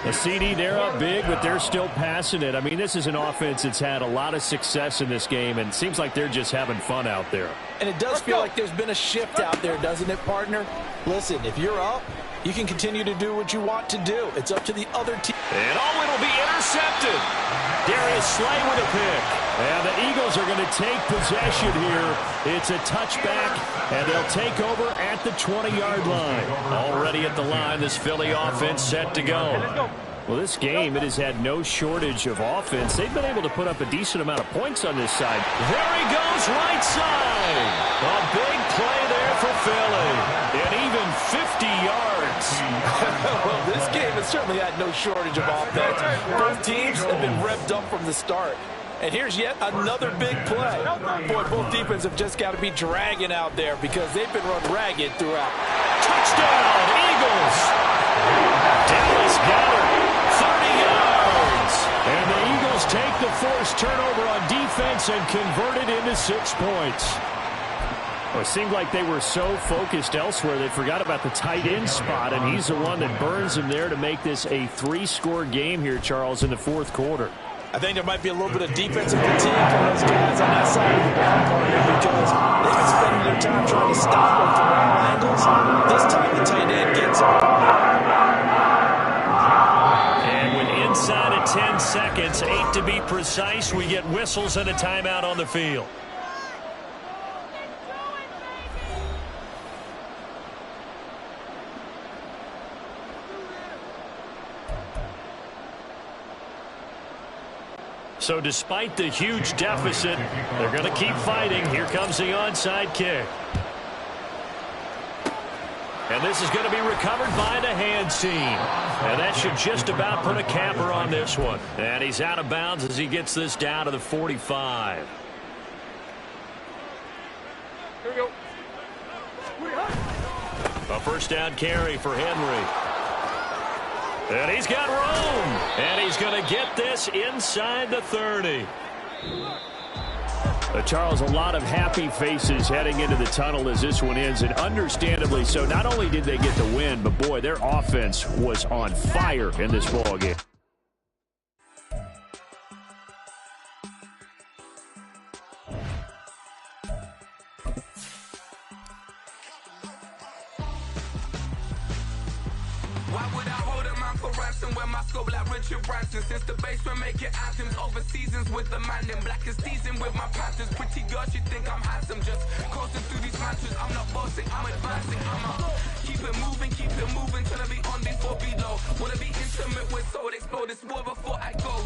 The CD, they're up big, but they're still passing it. I mean, this is an offense that's had a lot of success in this game, and it seems like they're just having fun out there. And it does feel like there's been a shift out there, doesn't it, partner? Listen, if you're up, you can continue to do what you want to do. It's up to the other team. And it'll be intercepted. Darius Slay with a pick. And the Eagles are going to take possession here. It's a touchback, and they'll take over at the 20-yard line. Already at the line, this Philly offense set to go. Well, this game, it has had no shortage of offense. They've been able to put up a decent amount of points on this side. There he goes, right side. A big play there for Philly. And even 50 yards. Well, this game has certainly had no shortage of offense. Both teams have been revved up from the start. And here's yet another big play. Boy, both defenses have just got to be dragging out there because they've been run ragged throughout. Touchdown, Eagles. Dallas got it. 30 yards. And the Eagles take the forced turnover on defense and convert it into 6 points. Well, it seemed like they were so focused elsewhere they forgot about the tight end spot, and he's the one that burns them there to make this a 3-score game here, Charles, in the 4th quarter. I think there might be a little bit of defensive fatigue for those guys on that side of the ball, partner, because they've been spending their time trying to stop them from all angles. This time the tight end gets it. And with inside of 10 seconds, 8 to be precise, we get whistles and a timeout on the field. So despite the huge deficit, they're going to keep fighting. Here comes the onside kick. And And this is going to be recovered by the hands team. And that should just about put a capper on this one. And he's out of bounds as he gets this down to the 45. Here we go. A first down carry for Henry. And he's got room. And he's going to get this inside the 30. Charles, a lot of happy faces heading into the tunnel as this one ends, and understandably so. Not only did they get the win, but boy, their offense was on fire in this ball game. Richard Branson, since the basement making anthems over seasons with the man in black is seasoned with my Panthers. Pretty girl, she think I'm handsome, just coasting through these mantras. I'm not bossing, I'm advancing. Keep it moving till I be on before below. Wanna be intimate with soul, explode this war before I go.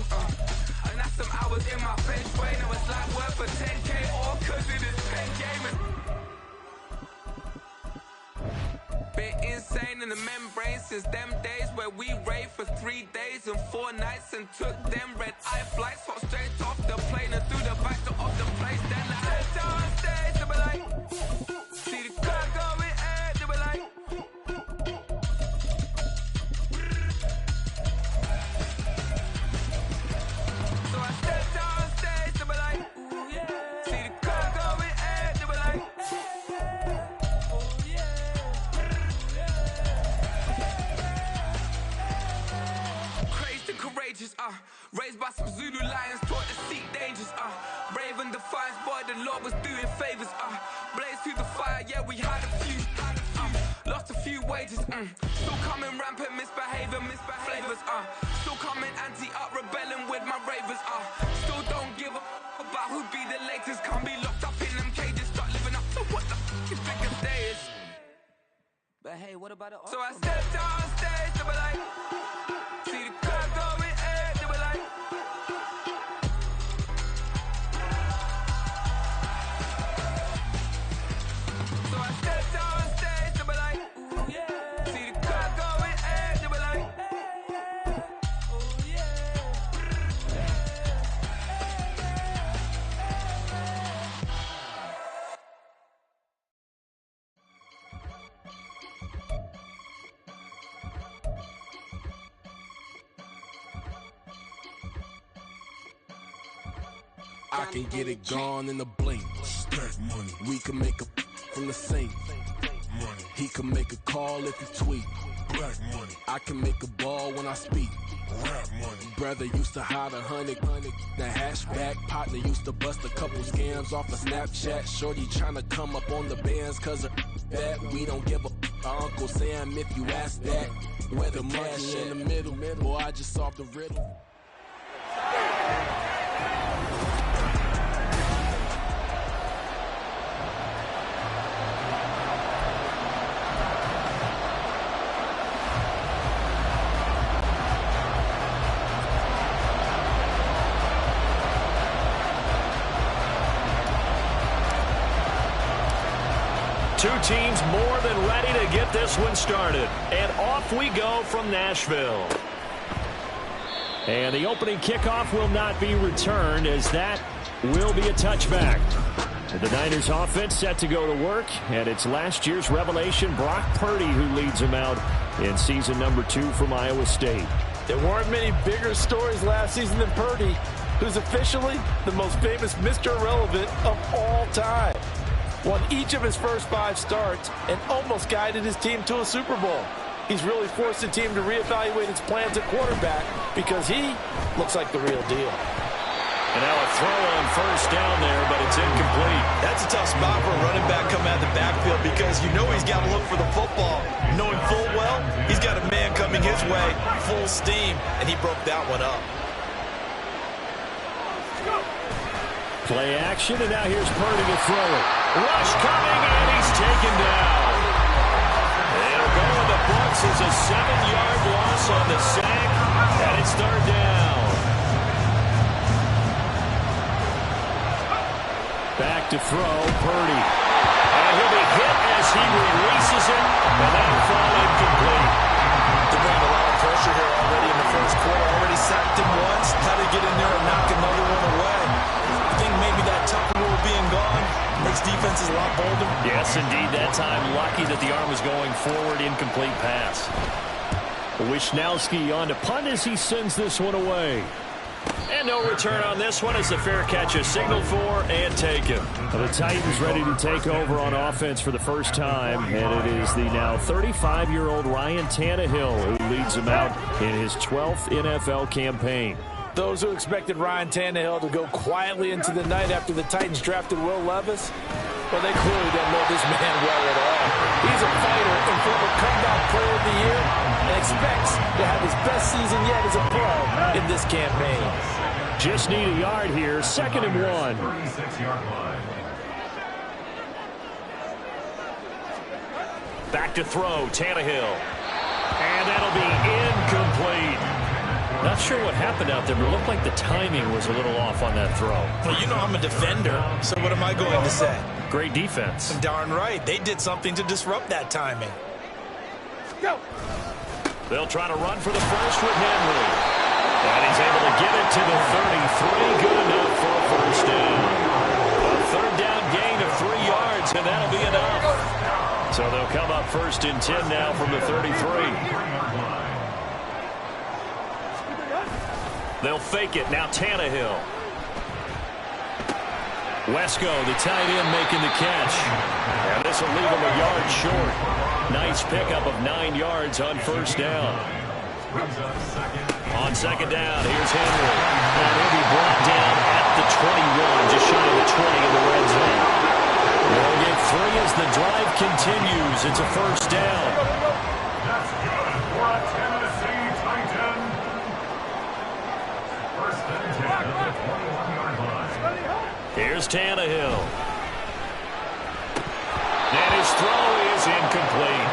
And that's some hours in my bench brain. Now it's like worth for 10K all cause it is 10 gaming. Been insane in the membrane since them days where we raved for 3 days and 4 nights and took them red eye flights, hot straight off the plane and through the back door of the place. Then I head downstairs to be like, see the car going ahead to be like. So I step downstairs to be like, ooh yeah. See the car going ahead to be like. Courageous, raised by some Zulu lions, taught to seek dangers, brave and defiant, boy, the Lord was doing favors, blaze through the fire, yeah, we had a few, lost a few wages, still coming rampant, misbehavior, flavors, still coming anti-up, rebelling with my ravers, still don't give a about who be the latest, can't be locked up in them cages, start living up to what the is biggest days. But hey, what about the So I stepped downstairs to be like, see the car going ahead to be like. So I stepped downstairs to be like, ooh yeah. See the car going ahead to be like, oh yeah. I can get it gone in a blink. Stack money. We can make a from the sink. Money. He can make a call if he tweet. Black money. I can make a ball when I speak. Rap money. Brother used to hide 100. The hashback partner used to bust a couple scams off of Snapchat. Shorty tryna come up on the bands cause of that. We don't give a Uncle Sam if you ask that. Where the money in the middle. Boy, I just solved the riddle. Two teams more than ready to get this one started. And off we go from Nashville. And the opening kickoff will not be returned as that will be a touchback. The Niners offense set to go to work, and it's last year's revelation, Brock Purdy, who leads them out in season number 2 from Iowa State. There weren't many bigger stories last season than Purdy, who's officially the most famous Mr. Irrelevant of all time. Won each of his first 5 starts and almost guided his team to a Super Bowl. He's really forced the team to reevaluate its plans at quarterback because he looks like the real deal. And now a throw on first down there, but it's incomplete. That's a tough spot for a running back coming out of the backfield because you know he's got to look for the football. Knowing full well, he's got a man coming his way, full steam, and he broke that one up. Play action, and now here's Purdy to throw it. Rush coming, and he's taken down. It'll go in the books as a 7-yard loss on the sack, and it's third down. Back to throw, Purdy. And he'll be hit as he releases it, and that'll fall incomplete. They're bringing a lot of pressure here already in the first quarter. Already sacked him once. Had to get in there and knock another one away. I think maybe that Tucker rule being gone makes defenses a lot bolder. Yes, indeed. That time, lucky that the arm was going forward. Incomplete pass. Wishnowski on to punt as he sends this one away. And no return on this one as the fair catch is signaled for and taken. The Titans ready to take over on offense for the first time, and it is the now 35-year-old Ryan Tannehill who leads them out in his 12th NFL campaign. Those who expected Ryan Tannehill to go quietly into the night after the Titans drafted Will Levis, well, they clearly don't know this man well at all. He's a fighter and former comeback player of the year and expects to have his best season yet as a pro in this campaign. Just need a yard here, 2nd and 1. 36-yard line. Back to throw, Tannehill. And that'll be incomplete. Not sure what happened out there, but it looked like the timing was a little off on that throw. Well, you know I'm a defender, so what am I going to say? Great defense. Darn right. They did something to disrupt that timing. Go. They'll try to run for the first with Henry. And he's able to get it to the 33. Good enough for a first down. A 3rd down gain of 3 yards, and that'll be enough. So they'll come up 1st and 10 now from the 33. They'll fake it. Now Tannehill. Wesco, the tight end, making the catch. And this will leave him a yard short. Nice pickup of 9 yards on 1st down. On 2nd down, here's Henry. And he'll be brought down at the 21, just shy of the 20 in the red zone. They'll get 3 as the drive continues. It's a 1st down. That's good for a Tennessee Titan. 1st and 10 at the 21-yard line. Here's Tannehill. And his throw is incomplete.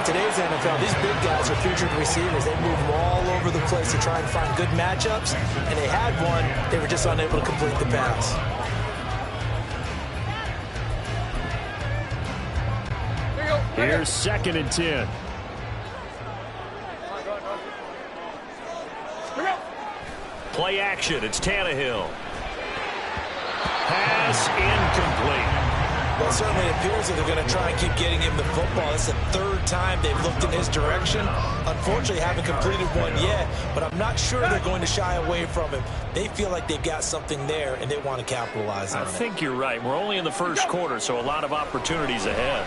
Today's NFL, these big guys are featured receivers. They move all over the place to try and find good matchups, and they had one. They were just unable to complete the pass. Here's 2nd and 10. Play action. It's Tannehill. Pass incomplete. Well, it certainly appears that they're going to try and keep getting him the football. It's the 3rd time they've looked in his direction. Unfortunately, haven't completed one yet, but I'm not sure they're going to shy away from him. They feel like they've got something there, and they want to capitalize on it. I think you're right. We're only in the 1st quarter, so a lot of opportunities ahead.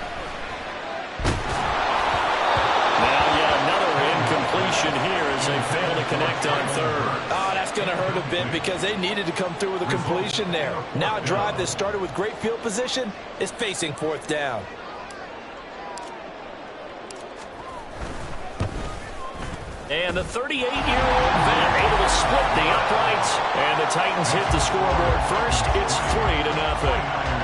Now yet another incompletion here as they fail to connect on 3rd. Oh, that's going to hurt a bit because they needed to come through with a completion there. Now a drive that started with great field position is facing 4th down. And the 38-year-old vet able to split the uprights. And the Titans hit the scoreboard first. It's 3-0.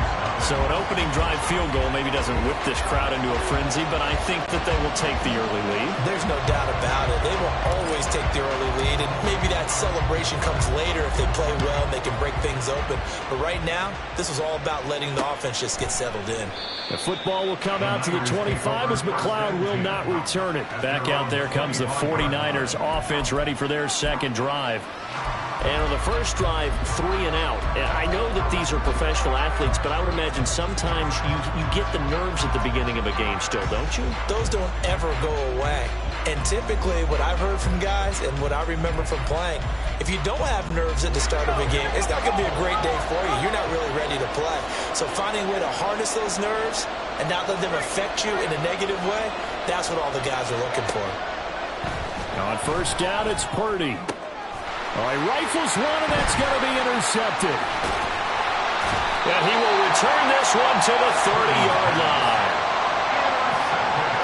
So an opening drive field goal maybe doesn't whip this crowd into a frenzy, but I think that they will take the early lead. There's no doubt about it. They will always take the early lead, and maybe that celebration comes later if they play well and they can break things open. But right now, this is all about letting the offense just get settled in. The football will come out to the 25 as McLeod will not return it. Back out there comes the 49ers offense ready for their 2nd drive. And on the first drive, 3 and out. And I know that these are professional athletes, but I would imagine sometimes you get the nerves at the beginning of a game still, don't you? Those don't ever go away. And typically what I've heard from guys and what I remember from playing, if you don't have nerves at the start of a game, it's not going to be a great day for you. You're not really ready to play. So finding a way to harness those nerves and not let them affect you in a negative way, that's what all the guys are looking for. On 1st down, it's Purdy. All right, rifles one, and that's going to be intercepted. And he will return this one to the 30-yard line.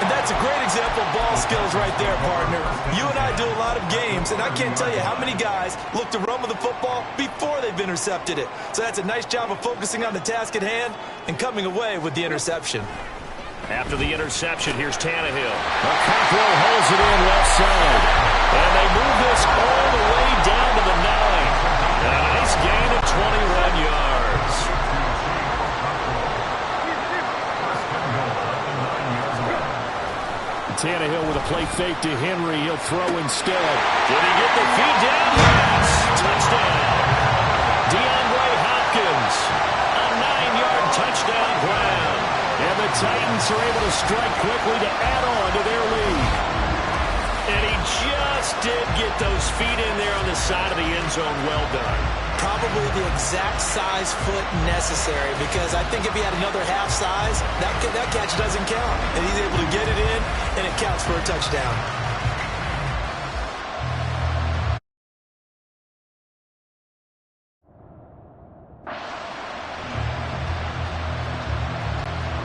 And that's a great example of ball skills right there, partner. You and I do a lot of games, and I can't tell you how many guys look to run with the football before they've intercepted it. So that's a nice job of focusing on the task at hand and coming away with the interception. After the interception, here's Tannehill. Cockrell holds it in left side. And they move this all the way down to the 9. And a nice gain of 21 yards. Tannehill with a play fake to Henry. He'll throw instead. Did he get the feed down? Yes! Touchdown. DeAndre Hopkins. A 9-yard touchdown grab. And the Titans are able to strike quickly to add on to their lead. And he just did get those feet in there on the side of the end zone. Well done. Probably the exact size foot necessary, because I think if he had another half size, that catch doesn't count. And he's able to get it in, and it counts for a touchdown.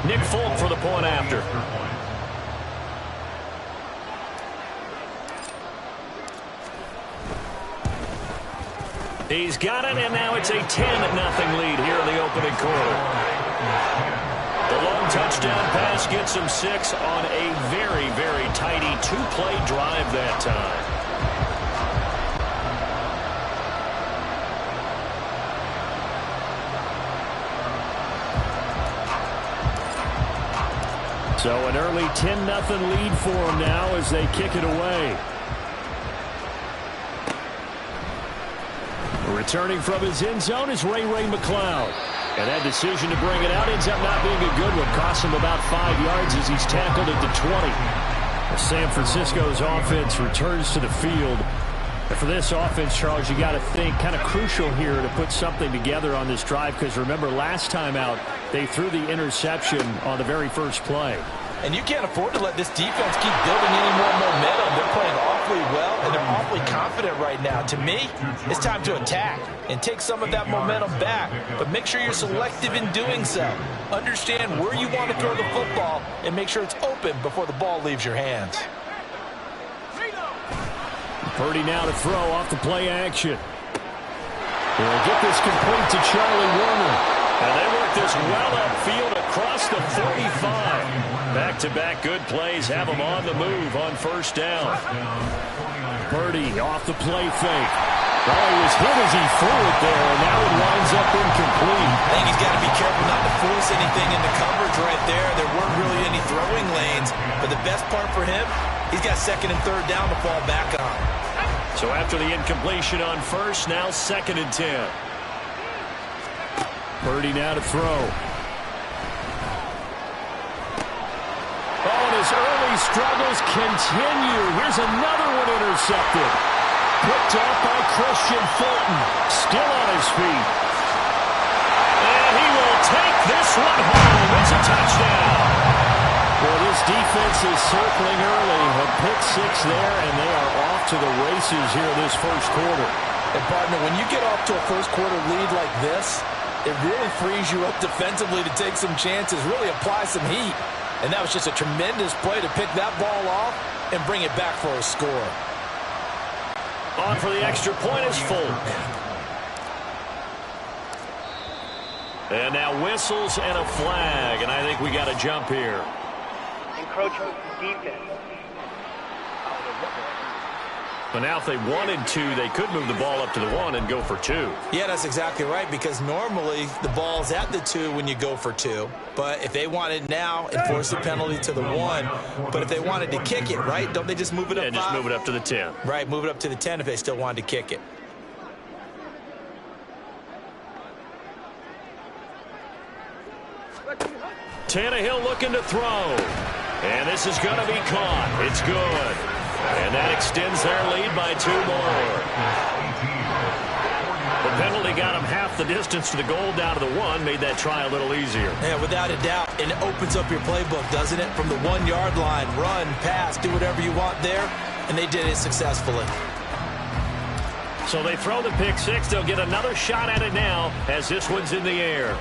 Nick Folk for the point after. He's got it, and now it's a 10-0 lead here in the opening quarter. The long touchdown pass gets him 6 on a very, very tidy 2-play drive that time. So an early 10-0 lead for them now as they kick it away. Returning from his end zone is Ray McCloud. And that decision to bring it out ends up not being a good one. Costs him about 5 yards as he's tackled at the 20. San Francisco's offense returns to the field. And for this offense, Charles, you got to think kind of crucial here to put something together on this drive, because remember last time out they threw the interception on the very first play. And you can't afford to let this defense keep building any more momentum. They're playing awfully well, and they're awfully confident right now. To me, it's time to attack and take some of that momentum back. But make sure you're selective in doing so. Understand where you want to throw the football and make sure it's open before the ball leaves your hands. Purdy now to throw off the play action. He'll get this complete to Charlie Warner. And they work this well upfield across the 45. Back-to-back good plays have him on the move on first down. Purdy off the play fake. Oh, he was hit as he threw it there, and now it winds up incomplete. I think he's got to be careful not to force anything into coverage right there. There weren't really any throwing lanes. But the best part for him, he's got second and third down to fall back on. So after the incompletion on first, now 2nd and 10. Purdy now to throw. Oh, and his early struggles continue. Here's another one intercepted. Picked off by Christian Fulton. Still on his feet. And he will take this one home. It's a touchdown. Well, this defense is circling early. A pick 6 there, and they are off to the races here in this first quarter. And, partner, when you get off to a first quarter lead like this, it really frees you up defensively to take some chances, really apply some heat. And that was just a tremendous play to pick that ball off and bring it back for a score. On for the extra point is Folk. And now whistles and a flag, and I think we got a jump here. Encroachment defense. But now if they wanted to, they could move the ball up to the 1 and go for 2. Yeah, that's exactly right, because normally the ball's at the 2 when you go for 2. But if they wanted now, enforce the penalty to the 1. But if they wanted to kick it, right, don't they just move it up 5? Just move it up to the 10. Right, move it up to the 10 if they still wanted to kick it. Tannehill looking to throw. And this is going to be caught. It's good. And that extends their lead by 2 more. The penalty got them half the distance to the goal down to the 1, made that try a little easier. Yeah, without a doubt. And it opens up your playbook, doesn't it? From the 1-yard line, run, pass, do whatever you want there. And they did it successfully. So they throw the pick 6. They'll get another shot at it now as this one's in the air.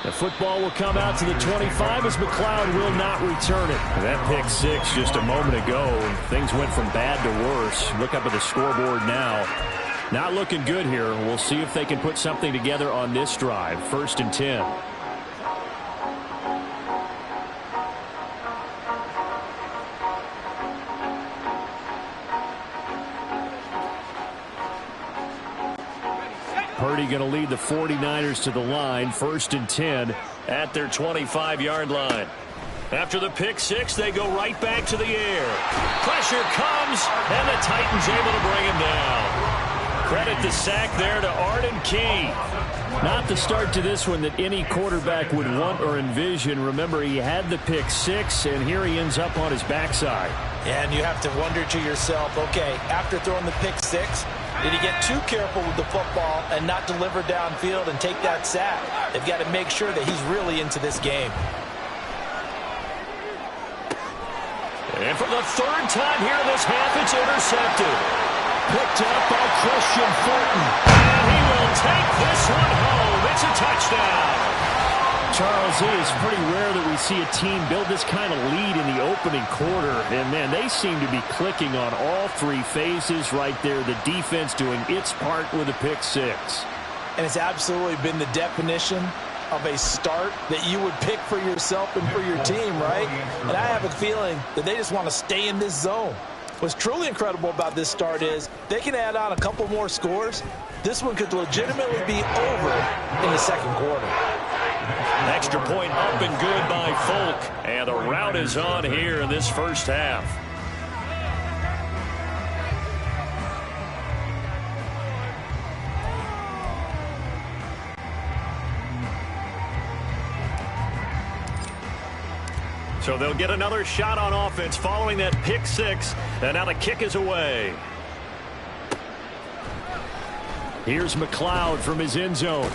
The football will come out to the 25 as McCloud will not return it. That pick 6 just a moment ago. Things went from bad to worse. Look up at the scoreboard now. Not looking good here. We'll see if they can put something together on this drive. 1st and 10. Purdy going to lead the 49ers to the line. 1st and 10 at their 25-yard line. After the pick six, they go right back to the air. Pressure comes, and the Titans able to bring him down. Credit the sack there to Arden Key. Not the start to this one that any quarterback would want or envision. Remember, he had the pick six, and here he ends up on his backside. And you have to wonder to yourself, okay, after throwing the pick six, did he get too careful with the football and not deliver downfield and take that sack? They've got to make sure that he's really into this game. And for the third time here in this half, it's intercepted. Picked up by Christian Fulton. And he will take this one home. It's a touchdown. Charles, it is pretty rare that we see a team build this kind of lead in the opening quarter. And, man, they seem to be clicking on all three phases right there. The defense doing its part with a pick six. And it's absolutely been the definition of a start that you would pick for yourself and for your team, right? And I have a feeling that they just want to stay in this zone. What's truly incredible about this start is they can add on a couple more scores. This one could legitimately be over in the second quarter. Extra point up and good by Folk. And the rout is on here in this first half. So they'll get another shot on offense following that pick six. And now the kick is away. Here's McLeod from his end zone.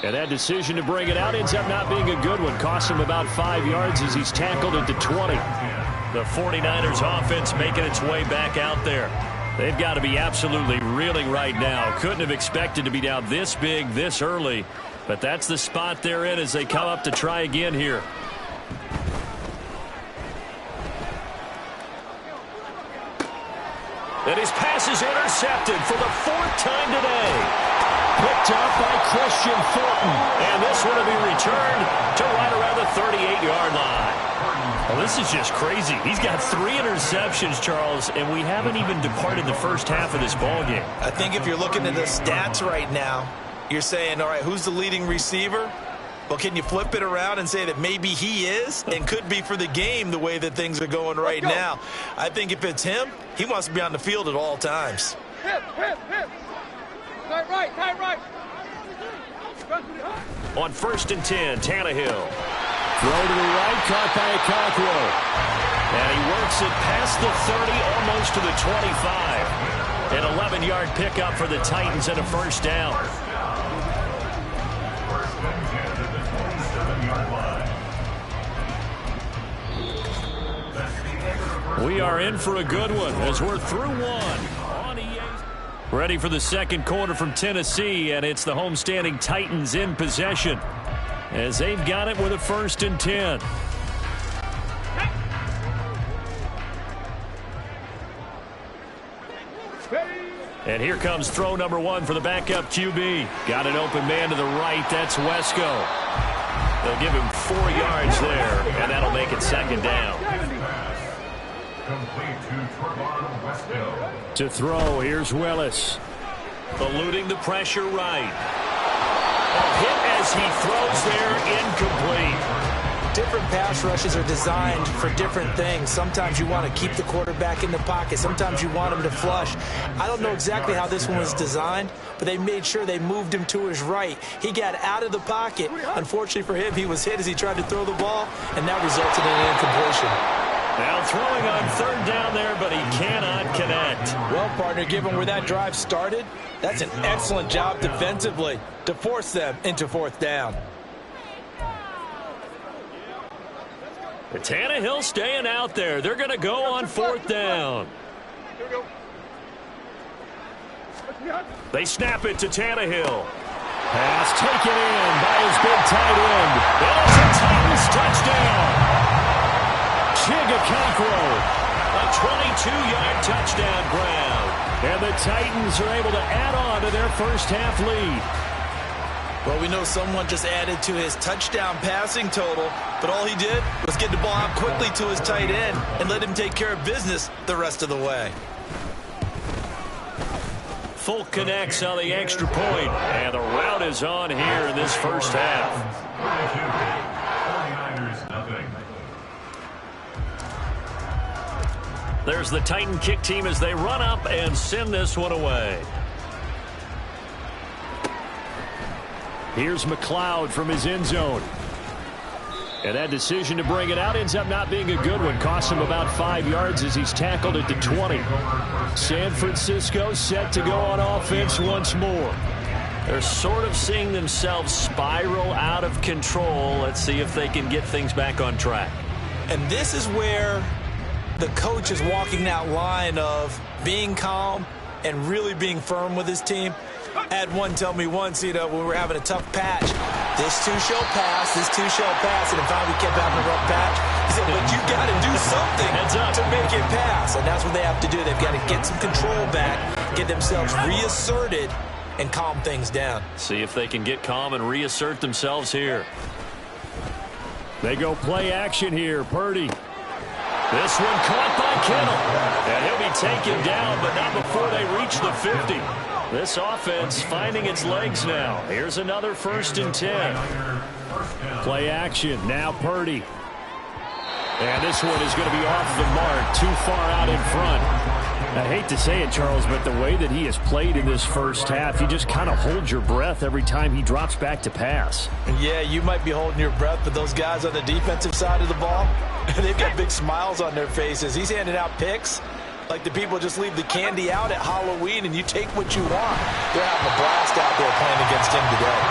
And that decision to bring it out ends up not being a good one. Cost him about 5 yards as he's tackled at the 20. The 49ers offense making its way back out there. They've got to be absolutely reeling right now. Couldn't have expected to be down this big this early. But that's the spot they're in as they come up to try again here. And his pass is intercepted for the fourth time today. Picked up by Christian Fulton. And this one will be returned to right around the 38-yard line. Well, this is just crazy. He's got 3 interceptions, Charles, and we haven't even departed the first half of this ballgame. I think if you're looking at the stats right now, you're saying, all right, who's the leading receiver? Well, can you flip it around and say that maybe he is and could be for the game the way that things are going right now? I think if it's him, he wants to be on the field at all times. Hip. Tight right. On 1st and 10, Tannehill. Throw to the right, caught by Cockrell. And he works it past the 30, almost to the 25. An 11-yard pickup for the Titans and a first down. We are in for a good one as we're through one. On EA. Ready for the second quarter from Tennessee, and it's the homestanding Titans in possession as they've got it with a 1st and 10. And here comes throw number 1 for the backup QB. Got an open man to the right. That's Wesco. They'll give him 4 yards there, and that'll make it 2nd down. To throw, here's Willis. Eluding the pressure right. A hit as he throws there, incomplete. Different pass rushes are designed for different things. Sometimes you want to keep the quarterback in the pocket. Sometimes you want him to flush. I don't know exactly how this one was designed, but they made sure they moved him to his right. He got out of the pocket. Unfortunately for him, he was hit as he tried to throw the ball, and that resulted in an incompletion. Now throwing on 3rd down there, but he cannot connect. Well, partner, given where that drive started, that's an excellent job defensively to force them into 4th down. The Tannehill staying out there. They're going to go on 4th down. They snap it to Tannehill. Pass taken in by his big tight end. It's a Titans touchdown. Chigga Cockrell. A 22-yard touchdown grab. And the Titans are able to add on to their first half lead. Well, we know someone just added to his touchdown passing total, but all he did was get the ball out quickly to his tight end and let him take care of business the rest of the way. Folk connects on the extra point, and the rout is on here in this first half. There's the Titan kick team as they run up and send this one away. Here's McLeod from his end zone. And that decision to bring it out ends up not being a good one. Costs him about 5 yards as he's tackled at the 20. San Francisco set to go on offense once more. They're sort of seeing themselves spiral out of control. Let's see if they can get things back on track. And this is where the coach is walking that line of being calm and really being firm with his team. I had one tell me once, when we were having a tough patch, this too shall pass, this too shall pass, and finally we kept having a rough patch. He said, but you got to do something to make it pass, and that's what they have to do. They've got to get some control back, get themselves reasserted, and calm things down. See if they can get calm and reassert themselves here. They go play action here. Purdy. This one caught by Kittle. And he'll be taken down, but not before they reach the 50. This offense finding its legs now. Here's another 1st and 10. Play action. Now Purdy. And this one is going to be off the mark. Too far out in front. I hate to say it, Charles, but the way that he has played in this first half, you just kind of hold your breath every time he drops back to pass. Yeah, you might be holding your breath, but those guys on the defensive side of the ball, they've got big smiles on their faces. He's handing out picks like the people just leave the candy out at Halloween and you take what you want. They're having a blast out there playing against him today.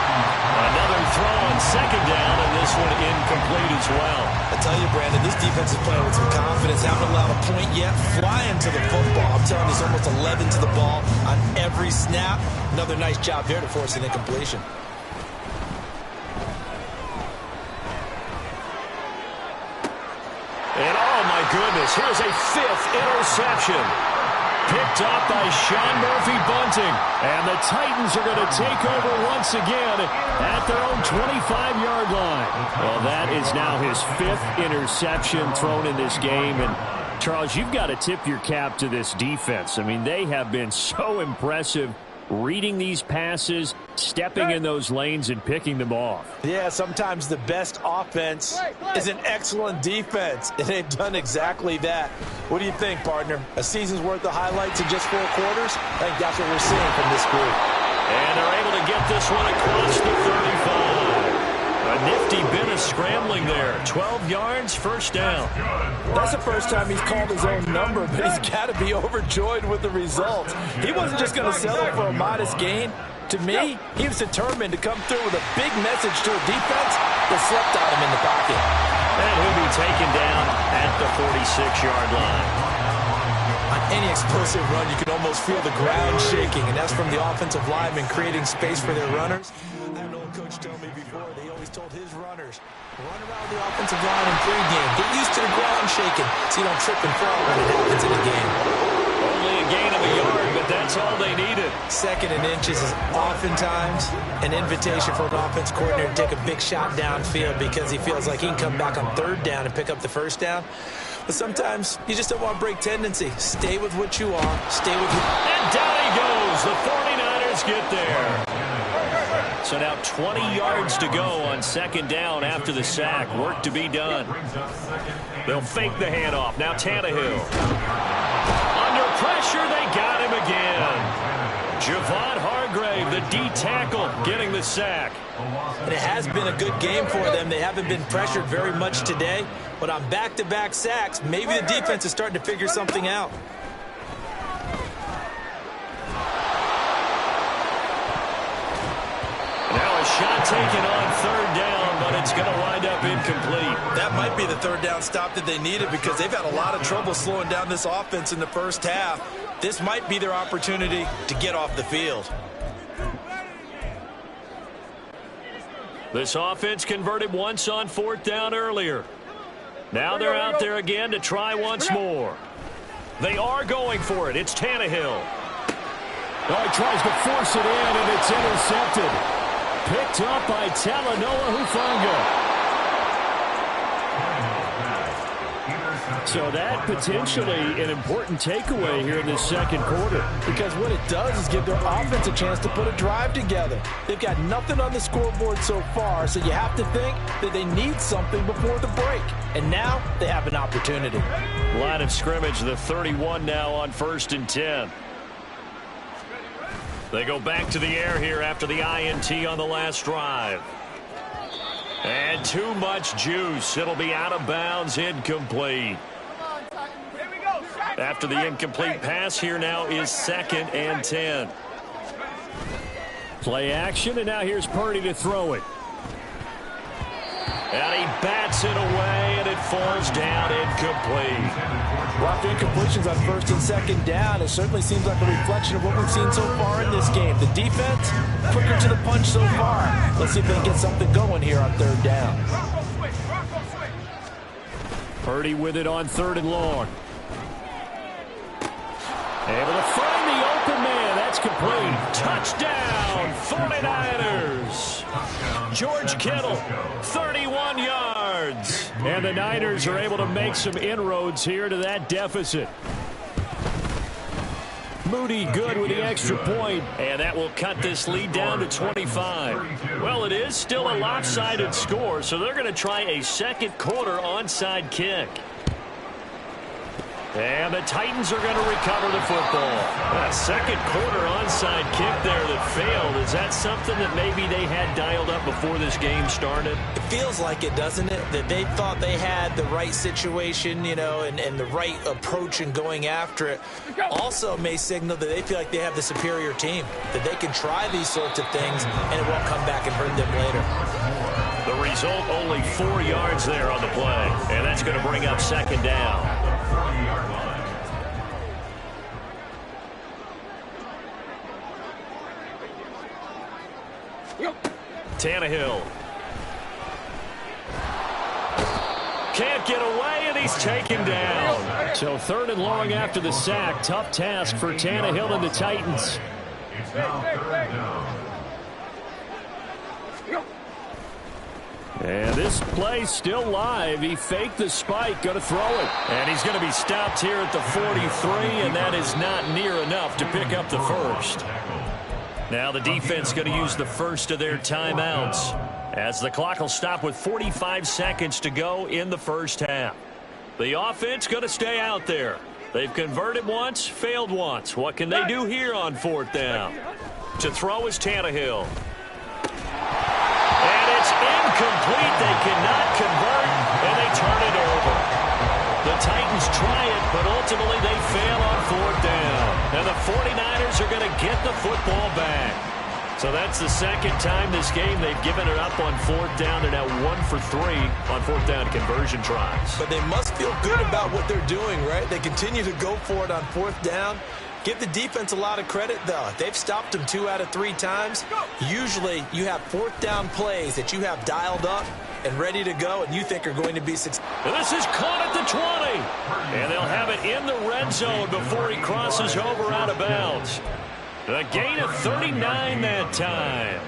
Another throw on 2nd down, and this one incomplete as well. I tell you, Brandon, this defense is playing with some confidence. Haven't allowed a point yet. Flying to the football. I'm telling you, it's almost 11 to the ball on every snap. Another nice job there to force an incompletion. And oh my goodness, here's a 5th interception. Picked up by Sean Murphy-Bunting. And the Titans are going to take over once again at their own 25-yard line. Well, that is now his 5th interception thrown in this game. And, Charles, you've got to tip your cap to this defense. I mean, they have been so impressive reading these passes, stepping in those lanes, and picking them off. Yeah, sometimes the best offense is an excellent defense, and they've done exactly that. What do you think, partner? A season's worth of highlights in just 4 quarters? I think that's what we're seeing from this group. And they're able to get this one across the 35. A nifty bit of scrambling there. 12 yards, 1st down. That's the first time he's called his own number, but he's got to be overjoyed with the results. He wasn't just going to settle for a modest gain. To me, he was determined to come through with a big message to a defense that slept on him in the pocket. And he'll be taken down at the 46-yard line. On any explosive run, you can almost feel the ground shaking, and that's from the offensive linemen creating space for their runners. I had an old coach tell me before, they always told his runners, run around the offensive line in pregame. Get used to the ground shaking so you don't trip and fall when it happens in the game. Only a gain of a yard, but that's all they needed. 2nd and inches is oftentimes an invitation for an offense coordinator to take a big shot downfield because he feels like he can come back on 3rd down and pick up the 1st down. But sometimes you just don't want to break tendency. Stay with what you are. Stay with who. And down he goes. The 49ers get there. So now 20 yards to go on 2nd down after the sack. Work to be done. They'll fake the handoff. Now Tannehill. Under pressure, they got him again. Javon Hargrave, the D tackle, getting the sack. And it has been a good game for them. They haven't been pressured very much today. But on back-to-back sacks, maybe the defense is starting to figure something out. Now a shot taken on 3rd down, but it's going to wind up incomplete. That might be the 3rd down stop that they needed because they've had a lot of trouble slowing down this offense in the first half. This might be their opportunity to get off the field. This offense converted once on 4th down earlier. Now they're out there again to try once more. They are going for it. It's Tannehill. Oh, he tries to force it in, and it's intercepted. Picked up by Talanoa Hufanga. So that potentially an important takeaway here in this second quarter. Because what it does is give their offense a chance to put a drive together. They've got nothing on the scoreboard so far, so you have to think that they need something before the break. And now they have an opportunity. Line of scrimmage, the 31 now on 1st and 10. They go back to the air here after the INT on the last drive. And too much juice. It'll be out of bounds, incomplete. After the incomplete pass, here now is 2nd and 10. Play action, and now here's Purdy to throw it. And he bats it away, and it falls down incomplete. Lots of incompletions on 1st and 2nd down. It certainly seems like a reflection of what we've seen so far in this game. The defense, quicker to the punch so far. Let's see if they can get something going here on 3rd down. Purdy with it on 3rd and long. Able to find the open man. That's complete. Touchdown, 49ers. George Kittle, 31 yards. And the Niners are able to make some inroads here to that deficit. Moody good with the extra point. And that will cut this lead down to 25. Well, it is still a lopsided score, so they're going to try a second quarter onside kick. And the Titans are going to recover the football. A second quarter onside kick there that failed. Is that something that maybe they had dialed up before this game started? It feels like it, doesn't it? That they thought they had the right situation, you know, and the right approach in going after it. Also may signal that they feel like they have the superior team, that they can try these sorts of things and it won't come back and hurt them later. The result, only 4 yards there on the play. And that's going to bring up 2nd down. Tannehill. Can't get away, and he's taken down. So 3rd and long after the sack. Tough task for Tannehill and the Titans. It's now 3rd down. And this play still live. He faked the spike, going to throw it. And he's going to be stopped here at the 43, and that is not near enough to pick up the first. Now the defense going to use the first of their timeouts as the clock will stop with 45 seconds to go in the first half. The offense going to stay out there. They've converted once, failed once. What can they do here on 4th down? To throw is Tannehill. And it's incomplete. They cannot convert, and they turn it over. The Titans try it, but ultimately they fail on 4th down. And the 49ers are going to get the football back. So that's the second time this game they've given it up on 4th down. They're now 1 for 3 on 4th down conversion tries. But they must feel good about what they're doing, right? They continue to go for it on 4th down. Give the defense a lot of credit, though. They've stopped them 2 out of 3 times. Usually you have 4th down plays that you have dialed up and ready to go, and you think are going to be successful. This is caught at the 20. And they'll have it in the red zone before he crosses over out of bounds. A gain of 39 that time.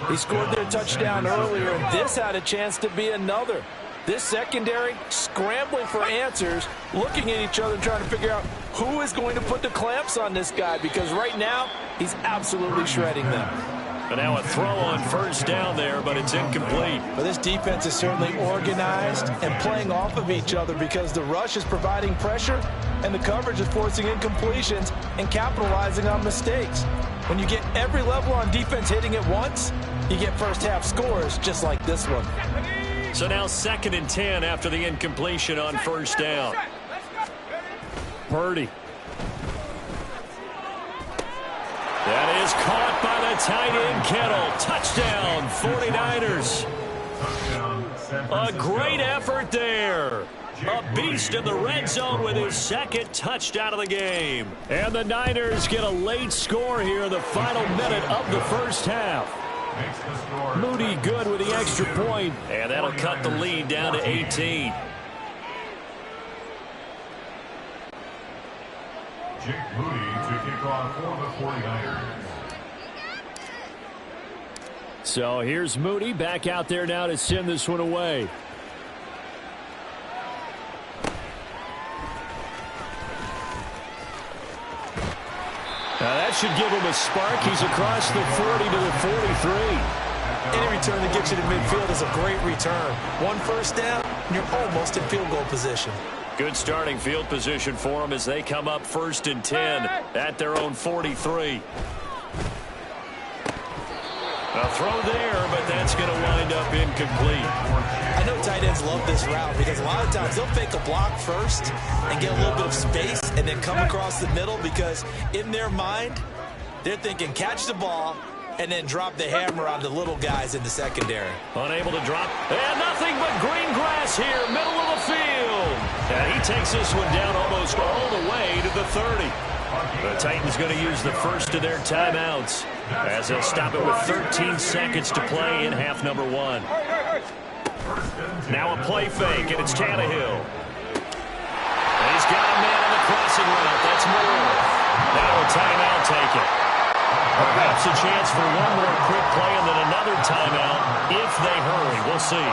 He scored their touchdown earlier, and this had a chance to be another. This secondary scrambling for answers, looking at each other and trying to figure out who is going to put the clamps on this guy, because right now he's absolutely shredding them. And now a throw on 1st down there, but it's incomplete. But this defense is certainly organized and playing off of each other because the rush is providing pressure and the coverage is forcing incompletions and capitalizing on mistakes. When you get every level on defense hitting at once, you get first half scores just like this one. So now 2nd and 10 after the incompletion on 1st down. Purdy. That is caught by the tight end, Kittle. Touchdown, 49ers. A great effort there. A beast in the red zone with his 2nd touchdown of the game. And the Niners get a late score here in the final minute of the first half. Moody good with the extra point. And that'll cut the lead down to 18. Jake Moody to kick off for the 49ers. So here's Moody back out there now to send this one away. That should give him a spark. He's across the 40 to the 43. Any return that gets you to midfield is a great return. One first down, and you're almost in field goal position. Good starting field position for them as they come up 1st and 10 at their own 43. A throw there, but that's going to wind up incomplete. I know tight ends love this route because a lot of times they'll fake a block first and get a little bit of space and then come across the middle because in their mind, they're thinking catch the ball and then drop the hammer on the little guys in the secondary. Unable to drop. And nothing but green grass here, middle of the field. And he takes this one down almost all the way to the 30. The Titans going to use the first of their timeouts as they'll stop it with 13 seconds to play in half number 1. Now a play fake, and it's Tannehill. And he's got a man on the crossing route. That's Moore. Now a timeout taken. Perhaps a chance for one more quick play and then another timeout if they hurry. We'll see.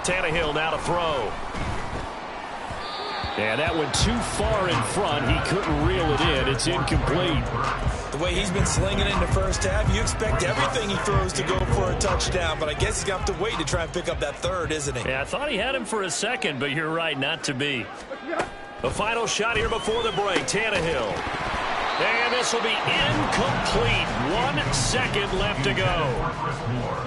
Tannehill now to throw. And that went too far in front. He couldn't reel it in. It's incomplete. The way he's been slinging in the first half, you expect everything he throws to go for a touchdown, but I guess he's going to have to wait to try and pick up that third, isn't he? Yeah, I thought he had him for a second, but you're right, not to be. The final shot here before the break, Tannehill. And this will be incomplete. 1 second left to go.